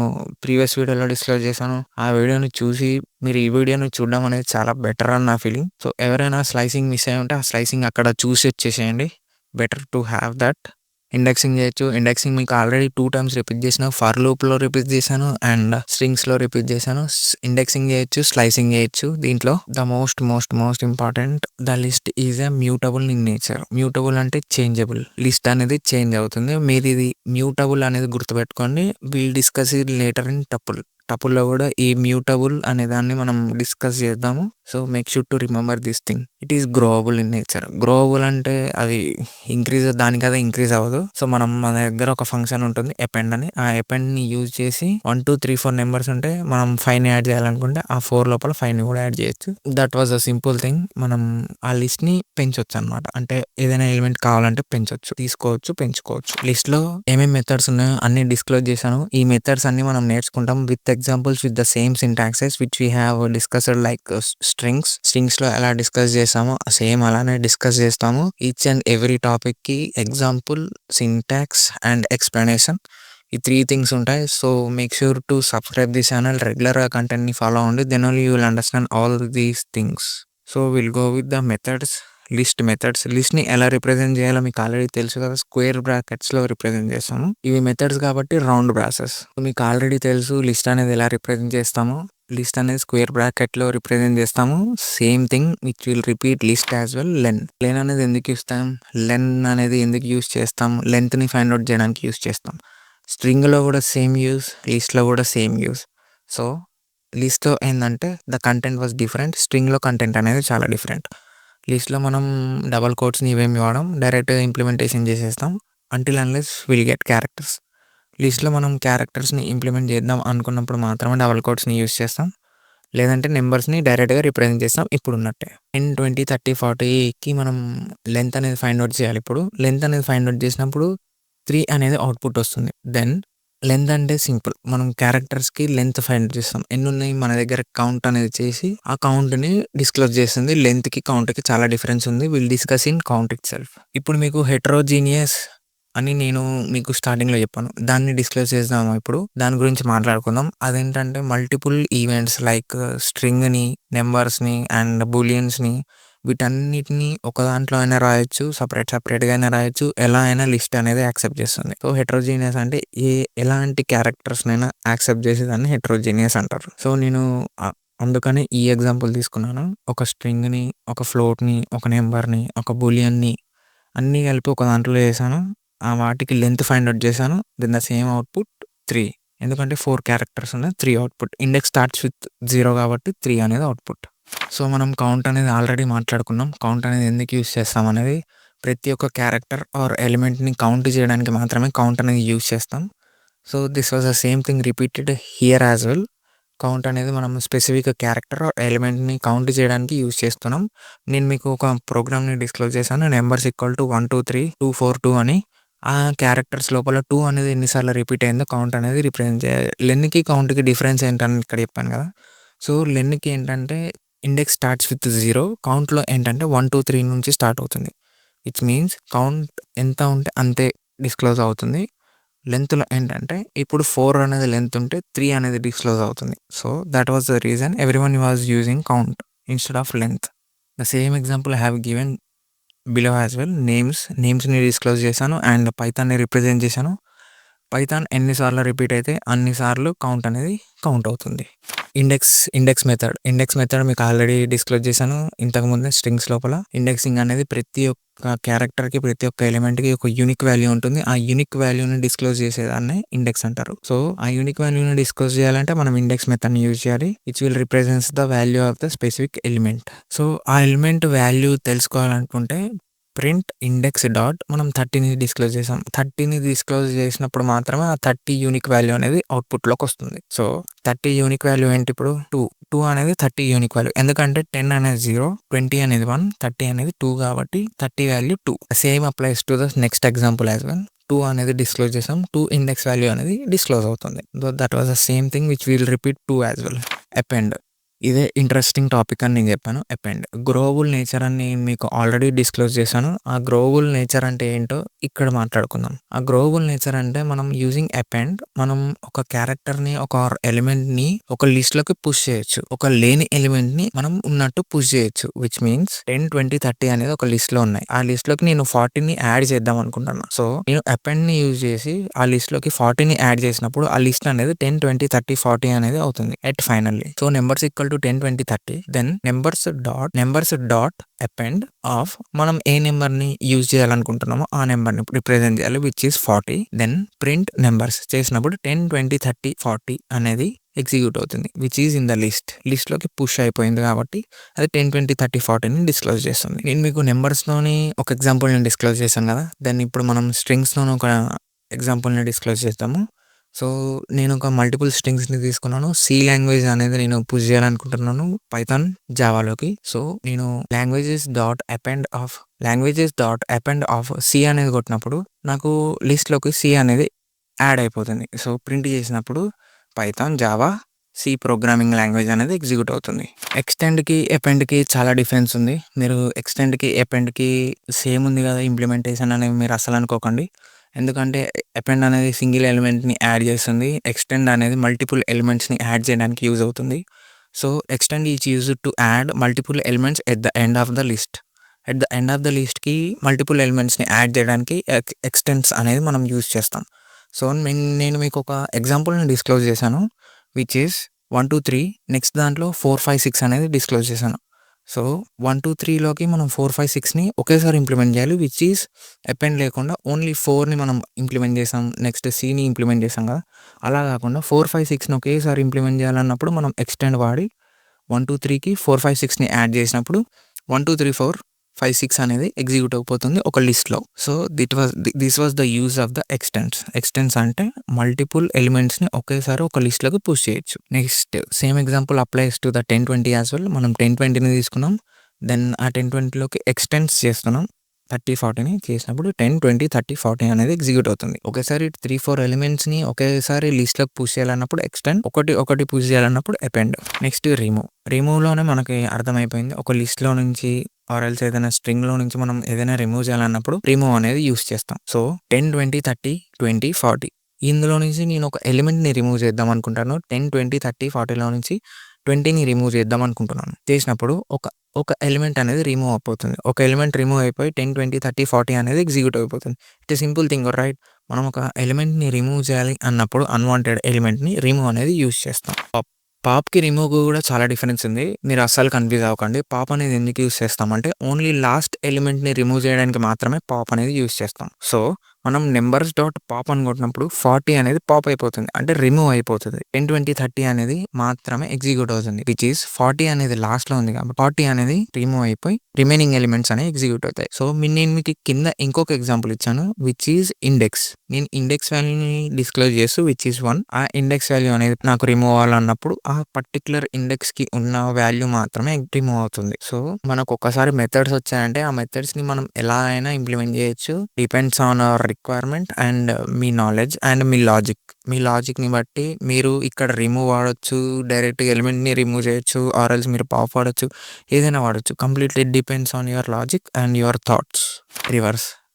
ప్రీవియస్ వీడియోలో డిస్క్లోజ్ చేశాను. ఆ వీడియోని చూసి మీరు ఈ వీడియోని చూడడం అనేది చాలా బెటర్ అని నా ఫీలింగ్. సో, ఎవరైనా స్లైసింగ్ మిస్ అయ్యి ఉంటే ఆ స్లైసింగ్ అక్కడ చూసి వచ్చేసేయండి. Better to have that. Indexing చేయొచ్చు. ఇండెక్సింగ్ మీకు ఆల్రెడీ 2 టైమ్స్ రిపీట్ చేసిన. ఫర్ లూప్‌లో రిపీట్ చేశాను అండ్ స్ట్రింగ్స్‌లో రిపీట్ చేశాను. ఇండెక్సింగ్ చేయొచ్చు, స్లైసింగ్ చేయొచ్చు. దీంట్లో the most important the list is a mutable in nature. Mutable అంటే చేంజబుల్. లిస్ట్ అనేది చేంజ్ అవుతుంది. మీరు ఇది మ్యూటబుల్ అనేది గుర్తుపెట్టుకోండి. Will discuss it later in టపుల్‌లో కూడా ఈ మ్యూటబుల్ అనే దాన్ని మనం డిస్కస్ చేద్దాము. So, make sure to remember this thing. It is growable in nature. Growable అంటే అది దానికదే ఇంక్రీజ్ అవ్వదు. సో, మన దగ్గర ఒక ఫంక్షన్ ఉంటుంది అపెండ్ అని. ఆ అపెండ్‌ని యూజ్ చేసి 1, 2, 3, 4 నంబర్స్ ఉంటే మనం 5ని యాడ్ చేయాలనుకుంటే ఆ 4 లోపల 5ని కూడా యాడ్ చేయొచ్చు. That was a simple thing. మనం ఆ లిస్ట్‌ని పెంచొచ్చనమాట. అంటే ఏదైనా ఎలిమెంట్ కావాలంటే పెంచొచ్చు, తీసుకోవచ్చు, పెంచుకోవచ్చు. లిస్ట్‌లో ఏమేం మెథడ్స్ ఉన్నాయో అన్నీ డిస్క్లోజ్ చేశాను. ఈ మెథడ్స్ అన్నీ మనం నేర్చుకుంటాం with examples with the same syntaxes which we have discussed like స్ట్రింగ్స్‌లో ఎలా డిస్కస్ చేసామో సేమ్ అలానే డిస్కస్ చేస్తాము. ఈచ్ అండ్ ఎవ్రీ టాపిక్‌కి ఎగ్జాంపుల్, సింటాక్స్ అండ్ ఎక్స్‌ప్లనేషన్ ఈ 3 థింగ్స్ ఉంటాయి. So, make sure to subscribe the channel. రెగ్యులర్‌గా కంటెంట్‌ని ఫాలో అవ్వండి. Then only you will understand all these things. So, will go with the methods. లిస్ట్‌ని ఎలా represent చేయాలో మీకు ఆల్రెడీ తెలుసు కదా! స్క్వేర్ బ్రాకెట్స్‌లో రిప్రజెంట్ చేస్తాము. ఇవి మెథడ్స్ కాబట్టి రౌండ్ బ్రాసెస్. మీకు ఆల్రెడీ తెలుసు లిస్ట్ అనేది ఎలా రిప్రజెంట్ చేస్తామో. లిస్ట్ అనేది స్క్వేర్ బ్రాకెట్‌లో రిప్రజెంట్ చేస్తాము. Same thing which will repeat list as well. Len అనేది ఎందుకు ఇస్తాం? లెన్ అనేది ఎందుకు యూజ్ చేస్తాం? లెంగ్త్‌ని ఫైండ్ ఔట్ చేయడానికి యూజ్ చేస్తాం. స్ట్రింగ్‌లో కూడా సేమ్ యూజ్, లిస్ట్‌లో కూడా సేమ్ యూజ్. సో, లిస్ట్‌లో ఏందంటే ద కంటెంట్ వాస్ డిఫరెంట్. స్ట్రింగ్‌లో కంటెంట్ అనేది చాలా డిఫరెంట్. లిస్ట్‌లో మనం డబుల్ కోట్స్‌ని ఇవేమి వాడం. డైరెక్ట్‌గా ఇంప్లిమెంటేషన్ చేసేస్తాం. Until unless will get characters. లిస్ట్‌లో మనం క్యారెక్టర్స్‌ని ఇంప్లిమెంట్ చేద్దాం అనుకున్నప్పుడు మాత్రమే డబుల్ కోట్స్‌ని యూజ్ చేస్తాం. లేదంటే నంబర్స్‌ని డైరెక్ట్‌గా రిప్రజెంట్ చేస్తాం ఇప్పుడున్నట్టే. 10, 20, 30, 40కి మనం లెంత్ అనేది ఫైండ్ ఔట్ చేయాలి ఇప్పుడు. లెంత్ అనేది ఫైండ్ ఔట్ చేసినప్పుడు 3 అనేది అవుట్‌పుట్ వస్తుంది. దెన్ లెంత్ అంటే సింపుల్. మనం క్యారెక్టర్స్‌కి లెంత్ ఫైండ్ చేస్తాం. ఎన్నున్నాయి మన దగ్గర కౌంట్ అనేది చేసి, ఆ కౌంట్‌ని డిస్క్లోజ్ చేస్తుంది. లెంత్‌కి, కౌంట్‌కి చాలా డిఫరెన్స్ ఉంది. Will discuss in count itself. ఇప్పుడు మీకు హెటెరోజీనియస్ అని నేను మీకు స్టార్టింగ్‌లో చెప్పాను. దాన్ని డిస్క్లోజ్ చేద్దామా ఇప్పుడు? దాని గురించి మాట్లాడుకుందాం. అదేంటంటే మల్టిపుల్ ఈవెంట్స్ లైక్ స్ట్రింగ్‌ని, నంబర్స్‌ని అండ్ బూలియన్స్‌ని వీటన్నిటిని ఒక దాంట్లో అయినా రాయొచ్చు. సెపరేట్‌గా అయినా రాయొచ్చు. ఎలా అయినా లిస్ట్ అనేది యాక్సెప్ట్ చేస్తుంది. సో, హెటెరోజీనియస్ అంటే ఎలాంటి క్యారెక్టర్స్‌నైనా యాక్సెప్ట్ చేసేదాన్ని హెటెరోజీనియస్ అంటారు. సో, నేను అందుకని ఈ ఎగ్జాంపుల్ తీసుకున్నాను. ఒక స్ట్రింగ్‌ని, ఒక ఫ్లోట్‌ని, ఒక నంబర్‌ని, ఒక బూలియన్‌ని అన్నీ కలిపి ఒక దాంట్లో చేశాను. ఆ వాటికి లెంత్ ఫైండ్ ఔట్ చేశాను. Then the same output 3. ఎందుకంటే 4 క్యారెక్టర్స్ ఉన్నాయి. 3 అవుట్‌పుట్. ఇండెక్స్ స్టార్ట్స్ విత్ 0 కాబట్టి 3 అనేది అవుట్‌పుట్. సో, మనం కౌంట్ అనేది ఆల్రెడీ మాట్లాడుకున్నాం. కౌంట్ అనేది ఎందుకు యూజ్ చేస్తాం అనేది. ప్రతి ఒక్క క్యారెక్టర్ ఆర్ ఎలిమెంట్‌ని కౌంట్ చేయడానికి మాత్రమే కౌంట్ అనేది యూజ్ చేస్తాం. So, this was the same thing repeated here as well. Count అనేది మనం స్పెసిఫిక్ క్యారెక్టర్ ఆర్ ఎలిమెంట్‌ని కౌంట్ చేయడానికి యూజ్ చేస్తున్నాం. నేను మీకు ఒక ప్రోగ్రామ్‌ని డిస్క్లోజ్ చేశాను. నంబర్స్ ఈక్వల్ టు 1, 2, 3, 2, 4, 2 అని. ఆ క్యారెక్టర్స్ లోపల 2 అనేది ఎన్ని సార్లు రిపీట్ అయిందో కౌంట్ అనేది రిప్రజెంట్ చేయాలి. లెన్‌కి, కౌంట్‌కి డిఫరెన్స్ ఏంటని ఇక్కడ చెప్పాను కదా! సో, లెన్‌కి ఏంటంటే ఇండెక్స్ స్టార్ట్స్ విత్ 0. కౌంట్‌లో ఏంటంటే 1, 2, 3 నుంచి స్టార్ట్ అవుతుంది. విచ్ మీన్స్ కౌంట్ ఎంత ఉంటే అంతే డిస్క్లోజ్ అవుతుంది. లెంత్‌లో ఏంటంటే ఇప్పుడు 4 అనేది లెంత్ ఉంటే 3 అనేది డిస్క్లోజ్ అవుతుంది. So, that was the reason everyone was using count instead of length. The same example I have given below as well. నేమ్స్‌ని డిస్క్లోజ్ చేశాను అండ్ పైథాన్‌ని రిప్రజెంట్ చేశాను. పైథాన్ ఎన్ని సార్లు రిపీట్ అయితే అన్ని సార్లు కౌంట్ అనేది కౌంట్ అవుతుంది. ఇండెక్స్ మెథడ్ మీకు ఆల్రెడీ డిస్క్లోజ్ చేశాను ఇంతకుముందే స్ట్రింగ్స్ లోపల. ఇండెక్సింగ్ అనేది ప్రతి ఒక్క క్యారెక్టర్‌కి, ప్రతి ఒక్క ఎలిమెంట్‌కి ఒక యూనిక్ వాల్యూ ఉంటుంది. ఆ యూనిక్ వాల్యూని డిస్క్లోజ్ చేసేదాన్నే ఇండెక్స్ అంటారు. సో, ఆ యూనిక్ వాల్యూని డిస్క్లోజ్ చేయాలంటే మనం ఇండెక్స్ మెథడ్‌ని యూజ్ చేయాలి. Which will represents the value of the specific element. So, ఆ ఎలిమెంట్ వాల్యూ తెలుసుకోవాలనుకుంటే ప్రింట్ ఇండెక్స్ డాట్ మనం 30ని డిస్క్లోజ్ చేసాం. 30ని డిస్క్లోజ్ చేసినప్పుడు మాత్రమే ఆ 30 యూనిక్ వాల్యూ అనేది అవుట్‌పుట్‌లోకి వస్తుంది. సో, 30 యూనిక్ వాల్యూ ఏంటి ఇప్పుడు 2 అనేది 30 యూనిక్ వాల్యూ. ఎందుకంటే 10 అనేది 0, 20 అనేది 1, 30 అనేది 2 కాబట్టి 30 value 2. Same applies to the next example as well. 2 అనేది డిస్క్లోజ్ చేసాం. 2 ఇండెక్స్ వాల్యూ అనేది డిస్క్లోజ్ అవుతుంది. That was the same thing which will repeat 2 as well. Append ఇదే ఇంట్రెస్టింగ్ టాపిక్ అని నేను చెప్పాను. అపెండ్ గ్రోవబుల్ నేచర్ అని మీకు ఆల్రెడీ డిస్క్లోజ్ చేశాను. ఆ గ్రోవబుల్ నేచర్ అంటే ఏంటో ఇక్కడ మాట్లాడుకుందాం. ఆ గ్రోవబుల్ నేచర్ అంటే మనం యూజింగ్ అపెండ్ మనం ఒక క్యారెక్టర్‌ని, ఒక ఎలిమెంట్‌ని ఒక లిస్ట్‌లోకి పుష్ చేయొచ్చు. ఒక లేని ఎలిమెంట్‌ని మనం ఉన్నట్టు పుష్ చేయొచ్చు. విచ్ మీన్స్ 10, 20, 30 అనేది ఒక లిస్ట్‌లో ఉన్నాయి. ఆ లిస్ట్‌లోకి నేను 40ని యాడ్ చేద్దాం అనుకుంటున్నా. సో, నేను అపెండ్‌ని యూజ్ చేసి ఆ లిస్ట్‌లోకి 40ని యాడ్ చేసినప్పుడు ఆ లిస్ట్ అనేది 10, 20, 30, 40 అనేది అవుతుంది at finally. So, numbers equal to 10, 20, 30 then numbers dot append of మనం ఏ నెంబర్‌ని యూజ్ చేయాలనుకుంటున్నామో ఆ నెంబర్‌ని రిప్రజెంట్ చేయాలి which is 40. Then print numbers చేసినప్పుడు 10, 20, 30, 40 అనేది ఎగ్జిక్యూట్ అవుతుంది. విచ్ ఈస్ ఇన్ ద లిస్ట్‌లోకి పుష్ అయిపోయింది కాబట్టి అది 10, 20, 30, 40ని డిస్క్లోజ్ చేస్తుంది. నేను మీకు నంబర్స్‌తోని ఒక ఎగ్జాంపుల్‌ని డిస్క్లోజ్ చేశాను కదా! దెన్ ఇప్పుడు మనం స్ట్రింగ్స్‌తోని ఒక ఎగ్జాంపుల్‌ని డిస్క్లోజ్ చేద్దాము. సో, నేను ఒక మల్టిపుల్ స్ట్రింగ్స్‌ని తీసుకున్నాను. సి లాంగ్వేజ్ అనేది నేను పుష్ చేయాలనుకుంటున్నాను పైథాన్, జావాలోకి. సో, నేను languages dot append of C అనేది కొట్టినప్పుడు నాకు లిస్ట్‌లోకి సి అనేది యాడ్ అయిపోతుంది. సో, ప్రింట్ చేసినప్పుడు Python, Java, C programming language అనేది ఎగ్జిక్యూట్ అవుతుంది. ఎక్స్టెండ్‌కి, అపెండ్‌కి చాలా డిఫరెన్స్ ఉంది. మీరు ఎక్స్టెండ్‌కి, అపెండ్‌కి సేమ్ ఉంది కదా ఇంప్లిమెంటేషన్ అని మీరు అస్సలు అనుకోకండి. ఎందుకంటే అపెండ్ అనేది సింగిల్ ఎలిమెంట్‌ని యాడ్ చేస్తుంది. ఎక్స్టెండ్ అనేది మల్టిపుల్ ఎలిమెంట్స్‌ని యాడ్ చేయడానికి యూజ్ అవుతుంది. So, extend is used to add multiple elements at the end of the list. At the end of the లిస్ట్‌కి మల్టిపుల్ ఎలిమెంట్స్‌ని యాడ్ చేయడానికి ఎక్స్టెండ్స్ అనేది మనం యూజ్ చేస్తాం. సో, నేను మీకు ఒక ఎగ్జాంపుల్‌ని డిస్క్లోజ్ చేశాను. విచ్ ఈస్ 1, 2, 3 నెక్స్ట్ దాంట్లో 4, 5, 6 అనేది డిస్క్లోజ్ చేశాను. సో 1, 2, 3లోకి మనం 4, 5, 6ని ఒకేసారి ఇంప్లిమెంట్ చేయాలి. విచ్ ఈస్ అపెండ్ లేకుండా ఓన్లీ 4ని మనం ఇంప్లిమెంట్ చేసాం. నెక్స్ట్ సిని ఇంప్లిమెంట్ చేసాం కదా! అలా కాకుండా 4, 5, 6ని ఒకేసారి ఇంప్లిమెంట్ చేయాలన్నప్పుడు మనం ఎక్స్టెండ్ వాడి 1, 2, 3కి 4, 5, 6ని యాడ్ చేసినప్పుడు 1, 2, 3, 4, 5, 6 అనేది ఎగ్జిక్యూట్ అయిపోతుంది ఒక లిస్ట్‌లో. So this was the use of the extends. Extends అంటే మల్టిపుల్ ఎలిమెంట్స్‌ని ఒకేసారి ఒక లిస్ట్‌లోకి పుష్ చేయొచ్చు. Next same example applies to the 10, 20 as well. మనం 10, 20ని తీసుకున్నాం. దెన్ ఆ 10, 20లోకి ఎక్స్టెండ్స్ చేస్తున్నాం. 30, 40ని చేసినప్పుడు 10, 20, 30, 40 అనేది ఎగ్జిక్యూట్ అవుతుంది. ఒకేసారి 3, 4 ఎలిమెంట్స్‌ని ఒకేసారి లిస్ట్‌లోకి పుష్ చేయాలన్నప్పుడు ఎక్స్టెండ్, ఒకటి పుష్ చేయాలన్నప్పుడు అపెండ్. Next remove. రిమూవ్‌లోనే మనకి అర్థమైపోయింది. ఒక లిస్ట్‌లో నుంచి ఆర్ ఎల్స్ ఏదైనా స్ట్రింగ్‌లో నుంచి మనం ఏదైనా రిమూవ్ చేయాలన్నప్పుడు రిమూవ్ అనేది యూజ్ చేస్తాం. సో 10, 20, 30, 20, 40 ఇందులో నుంచి నేను ఒక ఎలిమెంట్‌ని రిమూవ్ చేద్దాం అనుకుంటాను. 10, 20, 30, 40లో నుంచి 20ని రిమూవ్ చేద్దాం అనుకుంటున్నాను. చేసినప్పుడు ఒక ఎలిమెంట్ అనేది రిమూవ్ అయిపోతుంది. ఒక ఎలిమెంట్ రిమూవ్ అయిపోయి 10, 20, 30, 40 అనేది ఎగ్జిక్యూట్ అయిపోతుంది. It's simple thing right. మనం ఒక ఎలిమెంట్‌ని రిమూవ్ చేయాలి అన్నప్పుడు అన్‌వాంటెడ్ ఎలిమెంట్‌ని రిమూవ్ అనేది యూజ్ చేస్తాం. పాప్‌కి రిమూవ్‌కి కూడా చాలా డిఫరెన్స్ ఉంది. మీరు అస్సలు కన్‌ఫ్యూజ్ అవ్వకండి. పాప్ అనేది ఎందుకు యూజ్ చేస్తామంటే ఓన్లీ లాస్ట్ ఎలిమెంట్‌ని రిమూవ్ చేయడానికి మాత్రమే పాప్ అనేది యూజ్ చేస్తాం. సో మనం నంబర్స్ డాట్ పాప్ అని కొట్టినప్పుడు 40 అనేది పాప్ అయిపోతుంది. అంటే రిమూవ్ అయిపోతుంది. 10, 20, 30 అనేది మాత్రమే ఎగ్జిక్యూట్ అవుతుంది. విచ్ ఈస్ 40 అనేది లాస్ట్‌లో ఉంది కాబట్టి 40 అనేది రిమూవ్ అయిపోయి రిమైనింగ్ ఎలిమెంట్స్ అనేవి ఎగ్జిక్యూట్ అవుతాయి. సో నేను మీకు కింద ఇంకొక ఎగ్జాంపుల్ ఇచ్చాను. Which is index. నేను ఇండెక్స్ వాల్యూని డిస్క్లోజ్ చేస్తూ విచ్ ఈస్ 1. ఆ ఇండెక్స్ వాల్యూ అనేది నాకు రిమూవ్ అవ్వాలన్నప్పుడు ఆ పర్టిక్యులర్ ఇండెక్స్‌కి ఉన్న వాల్యూ మాత్రమే రిమూవ్ అవుతుంది. సో మనకు ఒక్కసారి మెథడ్స్ వచ్చాయంటే ఆ మెథడ్స్‌ని మనం ఎలా అయినా ఇంప్లిమెంట్ చేయొచ్చు. Depends on our requirement and మీ నాలెడ్జ్ అండ్ మీ లాజిక్. మీ లాజిక్‌ని బట్టి మీరు ఇక్కడ రిమూవ్ వాడొచ్చు. డైరెక్ట్‌గా ఎలిమెంట్‌ని రిమూవ్ చేయొచ్చు. ఆర్ ఎల్స్ మీరు పాప్ వాడొచ్చు. ఏదైనా వాడొచ్చు. Completely depends on your logic and your thoughts.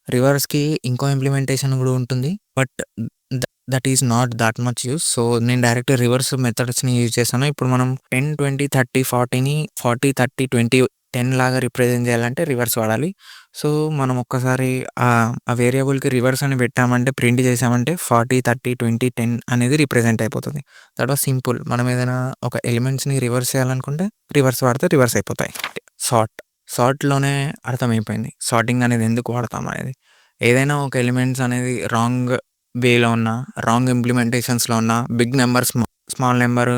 రివర్స్‌కి ఇంకో ఇంప్లిమెంటేషన్ కూడా ఉంటుంది. But that is not that much use. So నేను డైరెక్ట్ రివర్స్ మెథడ్స్‌ని యూజ్ చేశాను. ఇప్పుడు మనం 10, 20, 30, 40ని 40, 30, 20, 10 లాగా రిప్రజెంట్ చేయాలంటే రివర్స్ వాడాలి. సో మనం ఒక్కసారి ఆ వేరియబుల్‌కి రివర్స్ అని పెట్టామంటే ప్రింట్ చేసామంటే 40, 30, 20, 10 అనేది రిప్రజెంట్ అయిపోతుంది. That was simple. మనం ఏదైనా ఒక ఎలిమెంట్స్‌ని రివర్స్ చేయాలనుకుంటే రివర్స్ వాడితే రివర్స్ అయిపోతాయి. సార్ట్‌లోనే అర్థమైపోయింది. సార్టింగ్ అనేది ఎందుకు వాడతాం అనేది. ఏదైనా ఒక ఎలిమెంట్స్ అనేది రాంగ్ వేలో ఉన్నా, రాంగ్ ఇంప్లిమెంటేషన్స్‌లో ఉన్నా, big number, small number,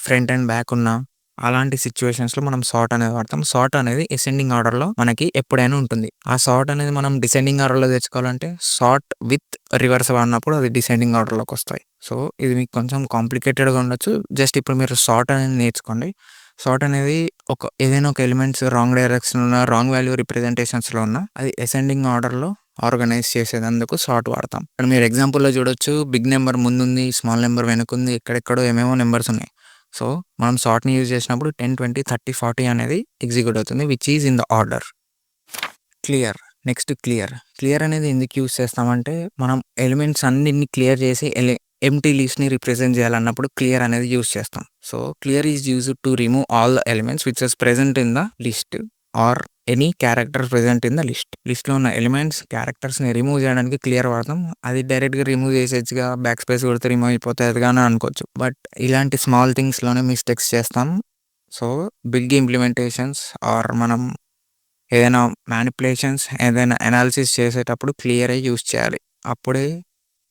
front and back ఉన్నా అలాంటి సిచ్యువేషన్స్‌లో మనం సార్ట్ అనేది వాడతాం. సార్ట్ అనేది అసెండింగ్ ఆర్డర్‌లో మనకి ఎప్పుడైనా ఉంటుంది. ఆ సార్ట్ అనేది మనం డిసెండింగ్ ఆర్డర్‌లో తెచ్చుకోవాలంటే సార్ట్ విత్ రివర్స్ వాడినప్పుడు అది డిసెండింగ్ ఆర్డర్‌లోకి వస్తాయి. సో ఇది మీకు కొంచెం కాంప్లికేటెడ్‌గా ఉండొచ్చు. జస్ట్ ఇప్పుడు మీరు సార్ట్ అనేది నేర్చుకోండి. సార్ట్ అనేది ఏదైనా ఒక ఎలిమెంట్స్ రాంగ్ డైరెక్షన్‌లో ఉన్న, రాంగ్ వాల్యూ రిప్రజెంటేషన్స్‌లో ఉన్న అది అసెండింగ్ ఆర్డర్‌లో ఆర్గనైజ్ చేసేదందుకు సార్ట్ వాడతాం. ఇక్కడ మీరు ఎగ్జాంపుల్‌లో చూడొచ్చు. బిగ్ నెంబర్ ముందుంది, స్మాల్ నెంబర్ వెనకుంది, ఎక్కడెక్కడో ఏమేమో నెంబర్స్ ఉన్నాయి. సో మనం సార్ట్‌ని యూజ్ చేసినప్పుడు 10, 20, 30, 40 అనేది ఎగ్జిక్యూట్ అవుతుంది. Which is in the order. Clear. Next clear అనేది ఎందుకు యూజ్ చేస్తామంటే మనం ఎలిమెంట్స్ అన్నిటిని క్లియర్ చేసి ఎంప్టీ లిస్ట్‌ని రిప్రజెంట్ చేయాలన్నప్పుడు క్లియర్ అనేది యూజ్ చేస్తాం. So clear is used to remove all the elements which is present in the list or any character present in the లిస్ట్‌లో ఉన్న ఎలిమెంట్స్, క్యారెక్టర్స్‌ని రిమూవ్ చేయడానికి క్లియర్ వాడతాం. అది డైరెక్ట్‌గా రిమూవ్ చేసేయచ్చుగా, బ్యాక్ స్పేస్ కొడితే remove అయిపోతాదిగా అని అనుకోవచ్చు. బట్ ఇలాంటి స్మాల్ థింగ్స్‌లోనే మిస్టేక్స్ చేస్తాం. సో బిగ్ ఇంప్లిమెంటేషన్స్ ఆర్ మనం ఏదైనా మ్యానిపులేషన్స్, ఏదైనా అనాలిసిస్ చేసేటప్పుడు క్లియరే యూజ్ చేయాలి. అప్పుడే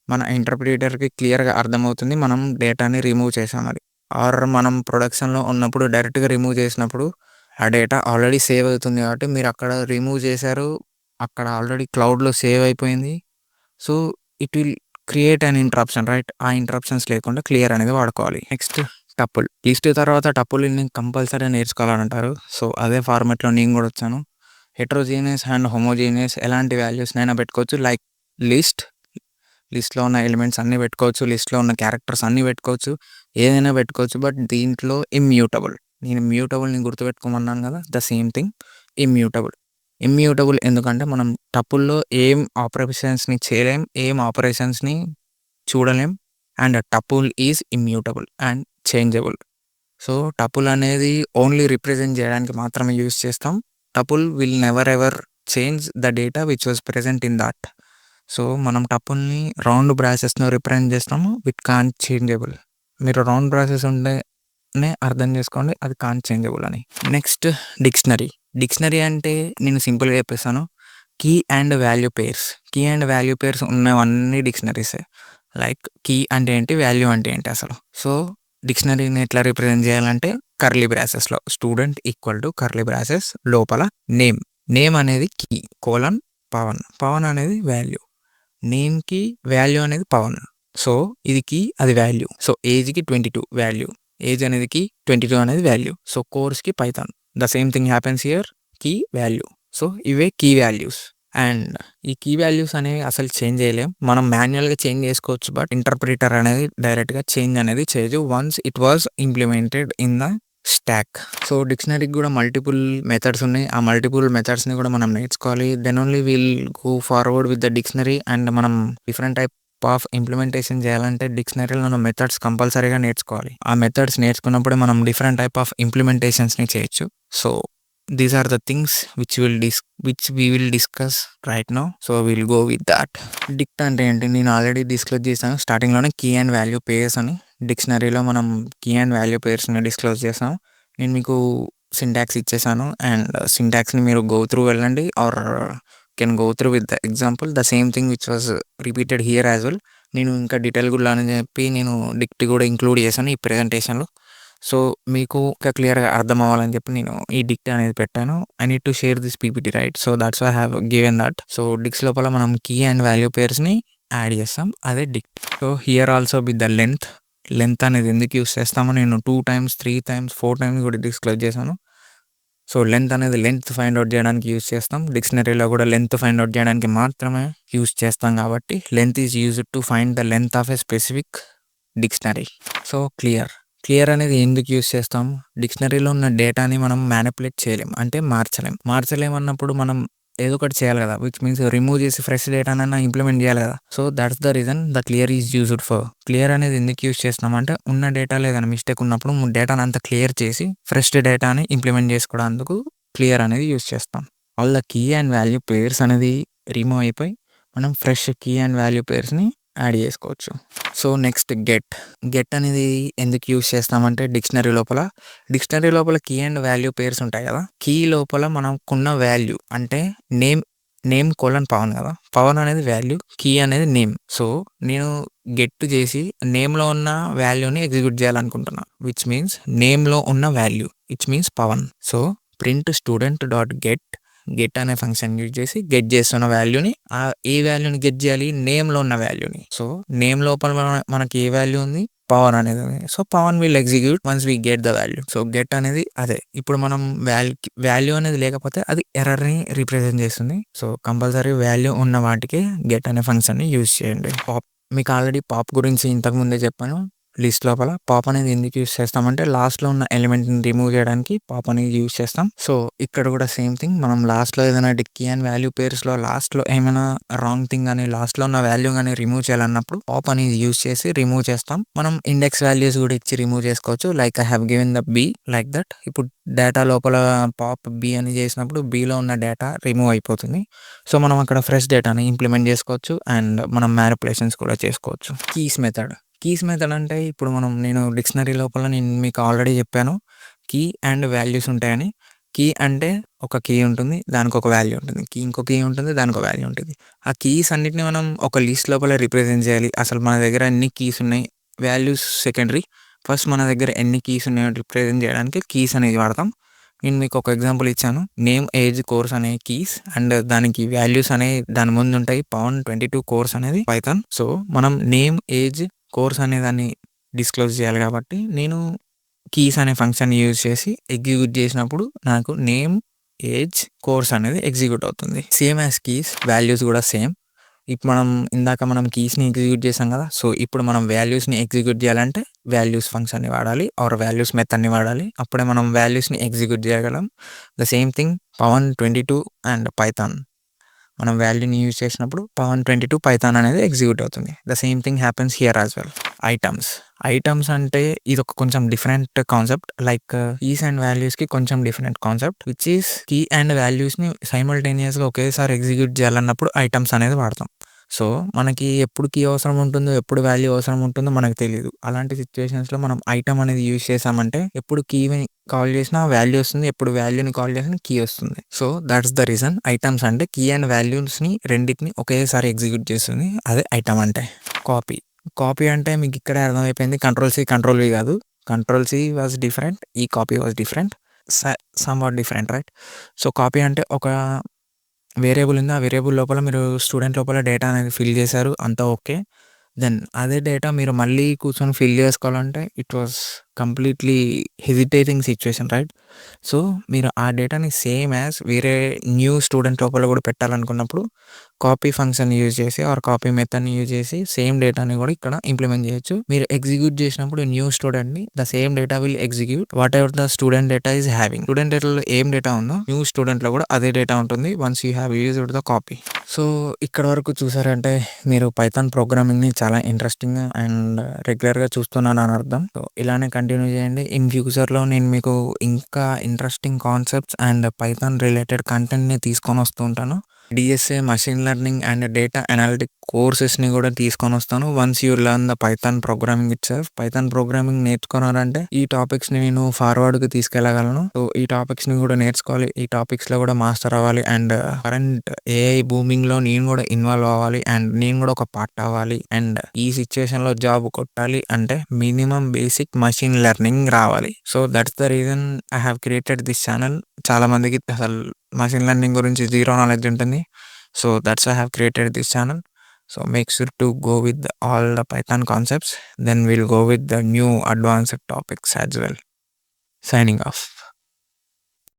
మన ఇంటర్ప్రిటర్‌కి క్లియర్‌గా అర్థమవుతుంది మనం డేటాని రిమూవ్ చేశామని. ఆర్ మనం ప్రొడక్షన్‌లో ఉన్నప్పుడు డైరెక్ట్‌గా రిమూవ్ చేసినప్పుడు ఆ డేటా ఆల్రెడీ సేవ్ అవుతుంది కాబట్టి మీరు అక్కడ రిమూవ్ చేశారు. అక్కడ ఆల్రెడీ క్లౌడ్‌లో సేవ్ అయిపోయింది. So it will create an interruption right. ఆ ఇంటరప్షన్స్ లేకుండా క్లియర్ అనేది వాడుకోవాలి. Next tuple. లిస్ట్ తర్వాత టపుల్‌ని కంపల్సరీ నేర్చుకోవాలంటారు. సో అదే ఫార్మాట్‌లో నేను కూడా వచ్చాను. హెటరోజీనియస్ అండ్ హోమోజీనియస్ ఎలాంటి వాల్యూస్‌నైనా పెట్టుకోవచ్చు. లైక్ లిస్ట్‌లో ఉన్న ఎలిమెంట్స్ అన్నీ పెట్టుకోవచ్చు. లిస్ట్‌లో ఉన్న క్యారెక్టర్స్ అన్నీ పెట్టుకోవచ్చు. ఏదైనా పెట్టుకోవచ్చు. బట్ దీంట్లో ఇమ్యూటబుల్. నేను మ్యూటబుల్‌ని గుర్తుపెట్టుకోమన్నాను కదా! ద సేమ్ థింగ్ ఇమ్యూటబుల్ ఎందుకంటే మనం టపుల్‌లో ఏం ఆపరేషన్స్‌ని చేయలేం. ఏం ఆపరేషన్స్‌ని చూడలేం. And tuple is immutable and changeable. So tuple అనేది ఓన్లీ రిప్రజెంట్ చేయడానికి మాత్రమే యూజ్ చేస్తాం. Tuple will never ever change the data which was present in that. So మనం టపుల్‌ని రౌండ్ బ్రాసెస్‌లో రిప్రజెంట్ చేస్తాము. With can't changeable. మీరు రౌండ్ బ్రాసెస్ ఉంటే నే అర్థం చేసుకోండి అది కాన్ చేంజబుల్ అని. Next dictionary. డిక్షనరీ అంటే నేను సింపుల్‌గా చెప్పేస్తాను. Key and value pairs. Key and value pairs ఉన్నవన్నీ డిక్షనరీసే. లైక్ కీ అంటే ఏంటి? వాల్యూ అంటే ఏంటి అసలు? సో, డిక్షనరీని ఎట్లా రిప్రజెంట్ చేయాలంటే కర్లీ బ్రాసెస్‌లో student equal to curly braces లోపల నేమ్. నేమ్ అనేది కీ కోలన్ పవన్. పవన్ అనేది వాల్యూ. నేమ్‌కి వాల్యూ అనేది పవన్. సో, ఇది కీ అది వాల్యూ. సో, ఏజ్‌కి 22 వాల్యూ. ఏజ్ అనేది కీ 22 అనేది వాల్యూ. సో, కోర్స్‌కి Python. The same thing happens here key value. So, ఇవే కీ వాల్యూస్. అండ్ ఈ కీ వాల్యూస్ అనేవి అసలు చేంజ్ చేయలేం. మనం మాన్యుయల్‌గా చేంజ్ చేసుకోవచ్చు. బట్ ఇంటర్ప్రిటర్ అనేది డైరెక్ట్‌గా చేంజ్ అనేది చేయదు. Once it was implemented in the stack. So, డిక్షనరీకి కూడా మల్టిపుల్ మెథడ్స్ ఉన్నాయి. ఆ మల్టిపుల్ మెథడ్స్‌ని కూడా మనం నేర్చుకోవాలి. Then only will go forward with the dictionary. And మనం డిఫరెంట్ టైప్ ఆఫ్ ఇంప్లిమెంటేషన్ చేయాలంటే డిక్షనరీలో ఉన్న మెథడ్స్ కంపల్సరీగా నేర్చుకోవాలి. ఆ మెథడ్స్ నేర్చుకున్నప్పుడే మనం డిఫరెంట్ టైప్ ఆఫ్ ఇంప్లిమెంటేషన్స్‌ని చేయొచ్చు. So, these are the things which we will discuss right now. So, will go with that. Dict అంటే ఏంటి? నేను ఆల్రెడీ డిస్క్లోజ్ చేశాను స్టార్టింగ్‌లోనే కీ అండ్ వాల్యూ పెయిర్స్ అని. డిక్షనరీలో మనం కీ అండ్ వాల్యూ పెయిర్స్‌ని డిస్క్లోజ్ చేసాం. నేను మీకు సింటాక్స్ ఇచ్చేసాను. అండ్ సింటాక్స్‌ని మీరు గో త్రూ వెళ్ళండి are can go through with the example. The same thing which was repeated here as well. నేను ఇంకా డీటెయిల్ కూడా అని చెప్పి నేను డిక్ట్ కూడా ఇంక్లూడ్ చేశాను ఈ ప్రెజెంటేషన్‌లో. సో, మీకు ఇంకా క్లియర్‌గా అర్థం అవ్వాలని చెప్పి నేను ఈ డిక్ట్ అనేది పెట్టాను. I need to share this PPT right. So, that's why I have given that. So, dicts లోపల మనం కీ అండ్ వాల్యూ పెయిర్స్‌ని యాడ్ చేస్తాం. అదే dict. So, here also with the length. Length అనేది ఎందుకు యూజ్ చేస్తామో నేను 2 టైమ్స్, 3 టైమ్స్, 4 టైమ్స్ కూడా డిస్క్లోజ్ చేశాను. సో, లెంత్ అనేది లెంత్ ఫైండ్ ఔట్ చేయడానికి యూజ్ చేస్తాం. డిక్షనరీలో కూడా లెంత్ ఫైండ్ ఔట్ చేయడానికి మాత్రమే యూజ్ చేస్తాం కాబట్టి length is used to find the length of a specific dictionary. So, clear. Clear అనేది ఎందుకు యూజ్ చేస్తాం? డిక్షనరీలో ఉన్న డేటాని మనం మ్యానిపులేట్ చేయలేం. అంటే మార్చలేమన్నప్పుడు మనం ఏదో ఒకటి చేయాలి కదా! విచ్ మీన్స్ రిమూవ్ చేసి ఫ్రెష్ డేటానన్నా ఇంప్లిమెంట్ చేయాలి కదా! So, that's the reason the clear is used for. Clear అనేది ఎందుకు యూజ్ చేస్తున్నామంటే ఉన్న డేటాలో ఏదైనా మిస్టేక్ ఉన్నప్పుడు డేటాని అంతా క్లియర్ చేసి ఫ్రెష్ డేటాని ఇంప్లిమెంట్ చేసుకోవడానికి క్లియర్ అనేది యూజ్ చేస్తాం. All the key and value pairs అనేది రిమూవ్ అయిపోయి మనం ఫ్రెష్ కీ అండ్ వాల్యూ పెయిర్స్‌ని యాడ్ చేసుకోవచ్చు. So, next get. గెట్ అనేది ఎందుకు యూజ్ చేస్తామంటే డిక్షనరీ లోపల కీ అండ్ వాల్యూ పెయిర్స్ ఉంటాయి కదా! కీ లోపల మనకున్న వాల్యూ అంటే నేమ్ కోలన్ పవన్ కదా! పవన్ అనేది వాల్యూ, కీ అనేది నేమ్. సో, నేను గెట్ చేసి నేమ్‌లో ఉన్న వాల్యూని ఎగ్జిక్యూట్ చేయాలనుకుంటున్నా. విచ్ మీన్స్ నేమ్‌లో ఉన్న value which means Pavan. So, print student dot get అనే ఫంక్షన్ యూజ్ చేసి గెట్ చేస్తున్న వాల్యూని ఏ వాల్యూని గెట్ చేయాలి? నేమ్‌లో ఉన్న వాల్యూని. సో, నేమ్ లోపల మనకి ఏ వాల్యూ ఉంది? పవన్ అనేది ఉంది. So, Pavan will execute once we get the value. So, get అనేది అదే. ఇప్పుడు మనం వాల్యూ అనేది లేకపోతే అది ఎర్రర్‌ని రిప్రజెంట్ చేస్తుంది. సో, కంపల్సరీ వాల్యూ ఉన్న వాటికి గెట్ అనే ఫంక్షన్‌ని యూజ్ చేయండి. మీకు ఆల్రెడీ పాప్ గురించి ఇంతకు ముందే చెప్పాను. లిస్ట్ లోపల పాప్ అనేది ఎందుకు యూజ్ చేస్తామంటే లాస్ట్‌లో ఉన్న ఎలిమెంట్‌ని రిమూవ్ చేయడానికి పాప్ అనేది యూజ్ చేస్తాం. సో, ఇక్కడ కూడా సేమ్ థింగ్ మనం లాస్ట్‌లో ఏదైనా కీ అండ్ వాల్యూ పెయిర్స్‌లో లాస్ట్‌లో ఏమైనా రాంగ్ థింగ్ గాని లాస్ట్‌లో ఉన్న వాల్యూ గాని రిమూవ్ చేయాలన్నప్పుడు పాప్ అనేది యూజ్ చేసి రిమూవ్ చేస్తాం. మనం ఇండెక్స్ వాల్యూస్ కూడా ఇచ్చి రిమూవ్ చేసుకోవచ్చు. Like I have given the be like that. ఇప్పుడు డేటా లోపల పాప్ బి అని చేసినప్పుడు బిలో ఉన్న డేటా రిమూవ్ అయిపోతుంది. సో, మనం అక్కడ ఫ్రెష్ డేటాని ఇంప్లిమెంట్ చేసుకోవచ్చు. అండ్ మనం మ్యానిపులేషన్స్ కూడా చేసుకోవచ్చు. కీస్ మెథడ్ అంటే ఇప్పుడు నేను డిక్షనరీ లోపల నేను మీకు ఆల్రెడీ చెప్పాను. కీ అండ్ వాల్యూస్ ఉంటాయని. కీ అంటే ఒక కీ ఉంటుంది. దానికొక వాల్యూ ఉంటుంది. ఇంకో కీ ఉంటుంది. దానికో వాల్యూ ఉంటుంది. ఆ కీస్ అన్నిటిని మనం ఒక లిస్ట్ లోపల రిప్రజెంట్ చేయాలి. అసలు మన దగ్గర ఎన్ని కీస్ ఉన్నాయి? Values secondary. ఫస్ట్ మన దగ్గర ఎన్ని కీస్ ఉన్నాయో రిప్రజెంట్ చేయడానికి కీస్ అనేది వాడతాం. నేను మీకు ఒక ఎగ్జాంపుల్ ఇచ్చాను. నేమ్, ఏజ్, కోర్స్ అనే కీస్ అండ్ దానికి వాల్యూస్ అనేవి దాని ముందు ఉంటాయి. పవన్ 22 కోర్స్ అనేది పైథాన్. సో, మనం నేమ్, ఏజ్, కోర్స్ అనే దాన్ని డిస్క్లోజ్ చేయాలి కాబట్టి నేను కీస్ అనే ఫంక్షన్ యూజ్ చేసి ఎగ్జిక్యూట్ చేసినప్పుడు నాకు నేమ్, ఏజ్, కోర్స్ అనేది ఎగ్జిక్యూట్ అవుతుంది. సేమ్ యాజ్ కీస్ వాల్యూస్ కూడా సేమ్. ఇప్పుడు ఇందాక మనం కీస్‌ని ఎగ్జిక్యూట్ చేసాం కదా! సో, ఇప్పుడు మనం వాల్యూస్‌ని ఎగ్జిక్యూట్ చేయాలంటే వాల్యూస్ ఫంక్షన్‌ని వాడాలి ఆర్ వాల్యూస్ మెథడ్‌ని వాడాలి. అప్పుడే మనం వాల్యూస్‌ని ఎగ్జిక్యూట్ చేయగలం. The same thing Pavan 22 and Python. మనం వాల్యూని యూజ్ చేసినప్పుడు పవన్ 22 పైథాన్ అనేది ఎగ్జిక్యూట్ అవుతుంది. The same thing happens here as well. Items అంటే ఇదొక కొంచెం different concept. Like keys and వాల్యూస్‌కి కొంచెం different concept. Which is key and వాల్యూస్‌ని సైమల్టేనియస్‌గా ఒకేసారి ఎగ్జిక్యూట్ చేయాలన్నప్పుడు ఐటమ్స్ అనేది వాడతాం. సో, మనకి ఎప్పుడు కీ అవసరం ఉంటుందో, ఎప్పుడు వాల్యూ అవసరం ఉంటుందో మనకు తెలీదు. అలాంటి సిట్యుయేషన్స్‌లో మనం ఐటెమ్ అనేది యూజ్ చేశామంటే ఎప్పుడు కీని కాల్ చేసినా వాల్యూ వస్తుంది. ఎప్పుడు వాల్యూని కాల్ చేసినా కీ వస్తుంది. So, that's the reason items అంటే కీ అండ్ వాల్యూస్‌ని రెండిటిని ఒకేసారి ఎగ్జిక్యూట్ చేస్తుంది. అదే ఐటెమ్ అంటే. కాపీ. కాపీ అంటే మీకు ఇక్కడే అర్థమైపోయింది. కంట్రోల్ సి, కంట్రోల్ వి కాదు. Control C was different. ఈ copy was different. Somewhat different right? So, copy అంటే ఒక వేరియబుల్ ఉంది. ఆ వేరియబుల్ లోపల మీరు స్టూడెంట్ లోపల డేటా అనేది ఫిల్ చేశారు. అంతా ఓకే. దెన్ అదే డేటా మీరు మళ్ళీ కూర్చొని ఫిల్ చేసుకోవాలంటే it was completely hesitating situation right? So, మీరు ఆ డేటాని సేమ్ యాజ్ వేరే న్యూ స్టూడెంట్ లోపల కూడా పెట్టాలనుకున్నప్పుడు కాపీ ఫంక్షన్ యూజ్ చేసి ఆర్ కాపీ మెథడ్‌ని యూజ్ చేసి సేమ్ డేటాని కూడా ఇక్కడ ఇంప్లిమెంట్ చేయొచ్చు. మీరు ఎగ్జిక్యూట్ చేసినప్పుడు న్యూ స్టూడెంట్‌ని the same data will execute whatever the student data is having. Student డేటాలో ఏం డేటా ఉందో న్యూ స్టూడెంట్‌లో కూడా అదే డేటా ఉంటుంది. Once you have used the copy. So, ఇక్కడి వరకు చూసారంటే మీరు పైథాన్ ప్రోగ్రామింగ్‌ని చాలా ఇంట్రెస్టింగ్‌గా అండ్ రెగ్యులర్‌గా చూస్తున్నానని అర్థం. సో, ఇలానే కంటిన్యూ చేయండి. ఇన్ ఫ్యూచర్‌లో నేను మీకు ఇంకా interesting concepts and Python related కంటెంట్‌ని తీసుకొని వస్తూ ఉంటాను. DSA, machine learning and data analytic కోర్సెస్‌ని కూడా తీసుకొనొస్తాను. Once you learn the Python programming itself. Python programming నేర్చుకున్నారంటే ఈ టాపిక్స్‌ని నేను ఫార్వర్డ్‌కి తీసుకెళ్ళగలను. సో, ఈ టాపిక్స్‌ని కూడా నేర్చుకోవాలి. ఈ టాపిక్స్‌లో కూడా మాస్టర్ అవ్వాలి అండ్ కరెంట్ ఏఐ బూమింగ్‌లో నేను కూడా ఇన్వాల్వ్ అవ్వాలి అండ్ నేను కూడా ఒక పార్ట్ అవ్వాలి అండ్ ఈ సిట్యుయేషన్‌లో జాబ్ కొట్టాలి అంటే మినిమమ్ బేసిక్ మెషిన్ లెర్నింగ్ రావాలి. So, that's the reason I have created this channel. చాలా మందికి అసలు మెషిన్ లెర్నింగ్ గురించి జీరో నాలెడ్జ్ ఉంటుంది. So, that's why I have created this channel. So, make sure to go with all the Python concepts. Then we'll go with the new advanced topics as well. Signing off.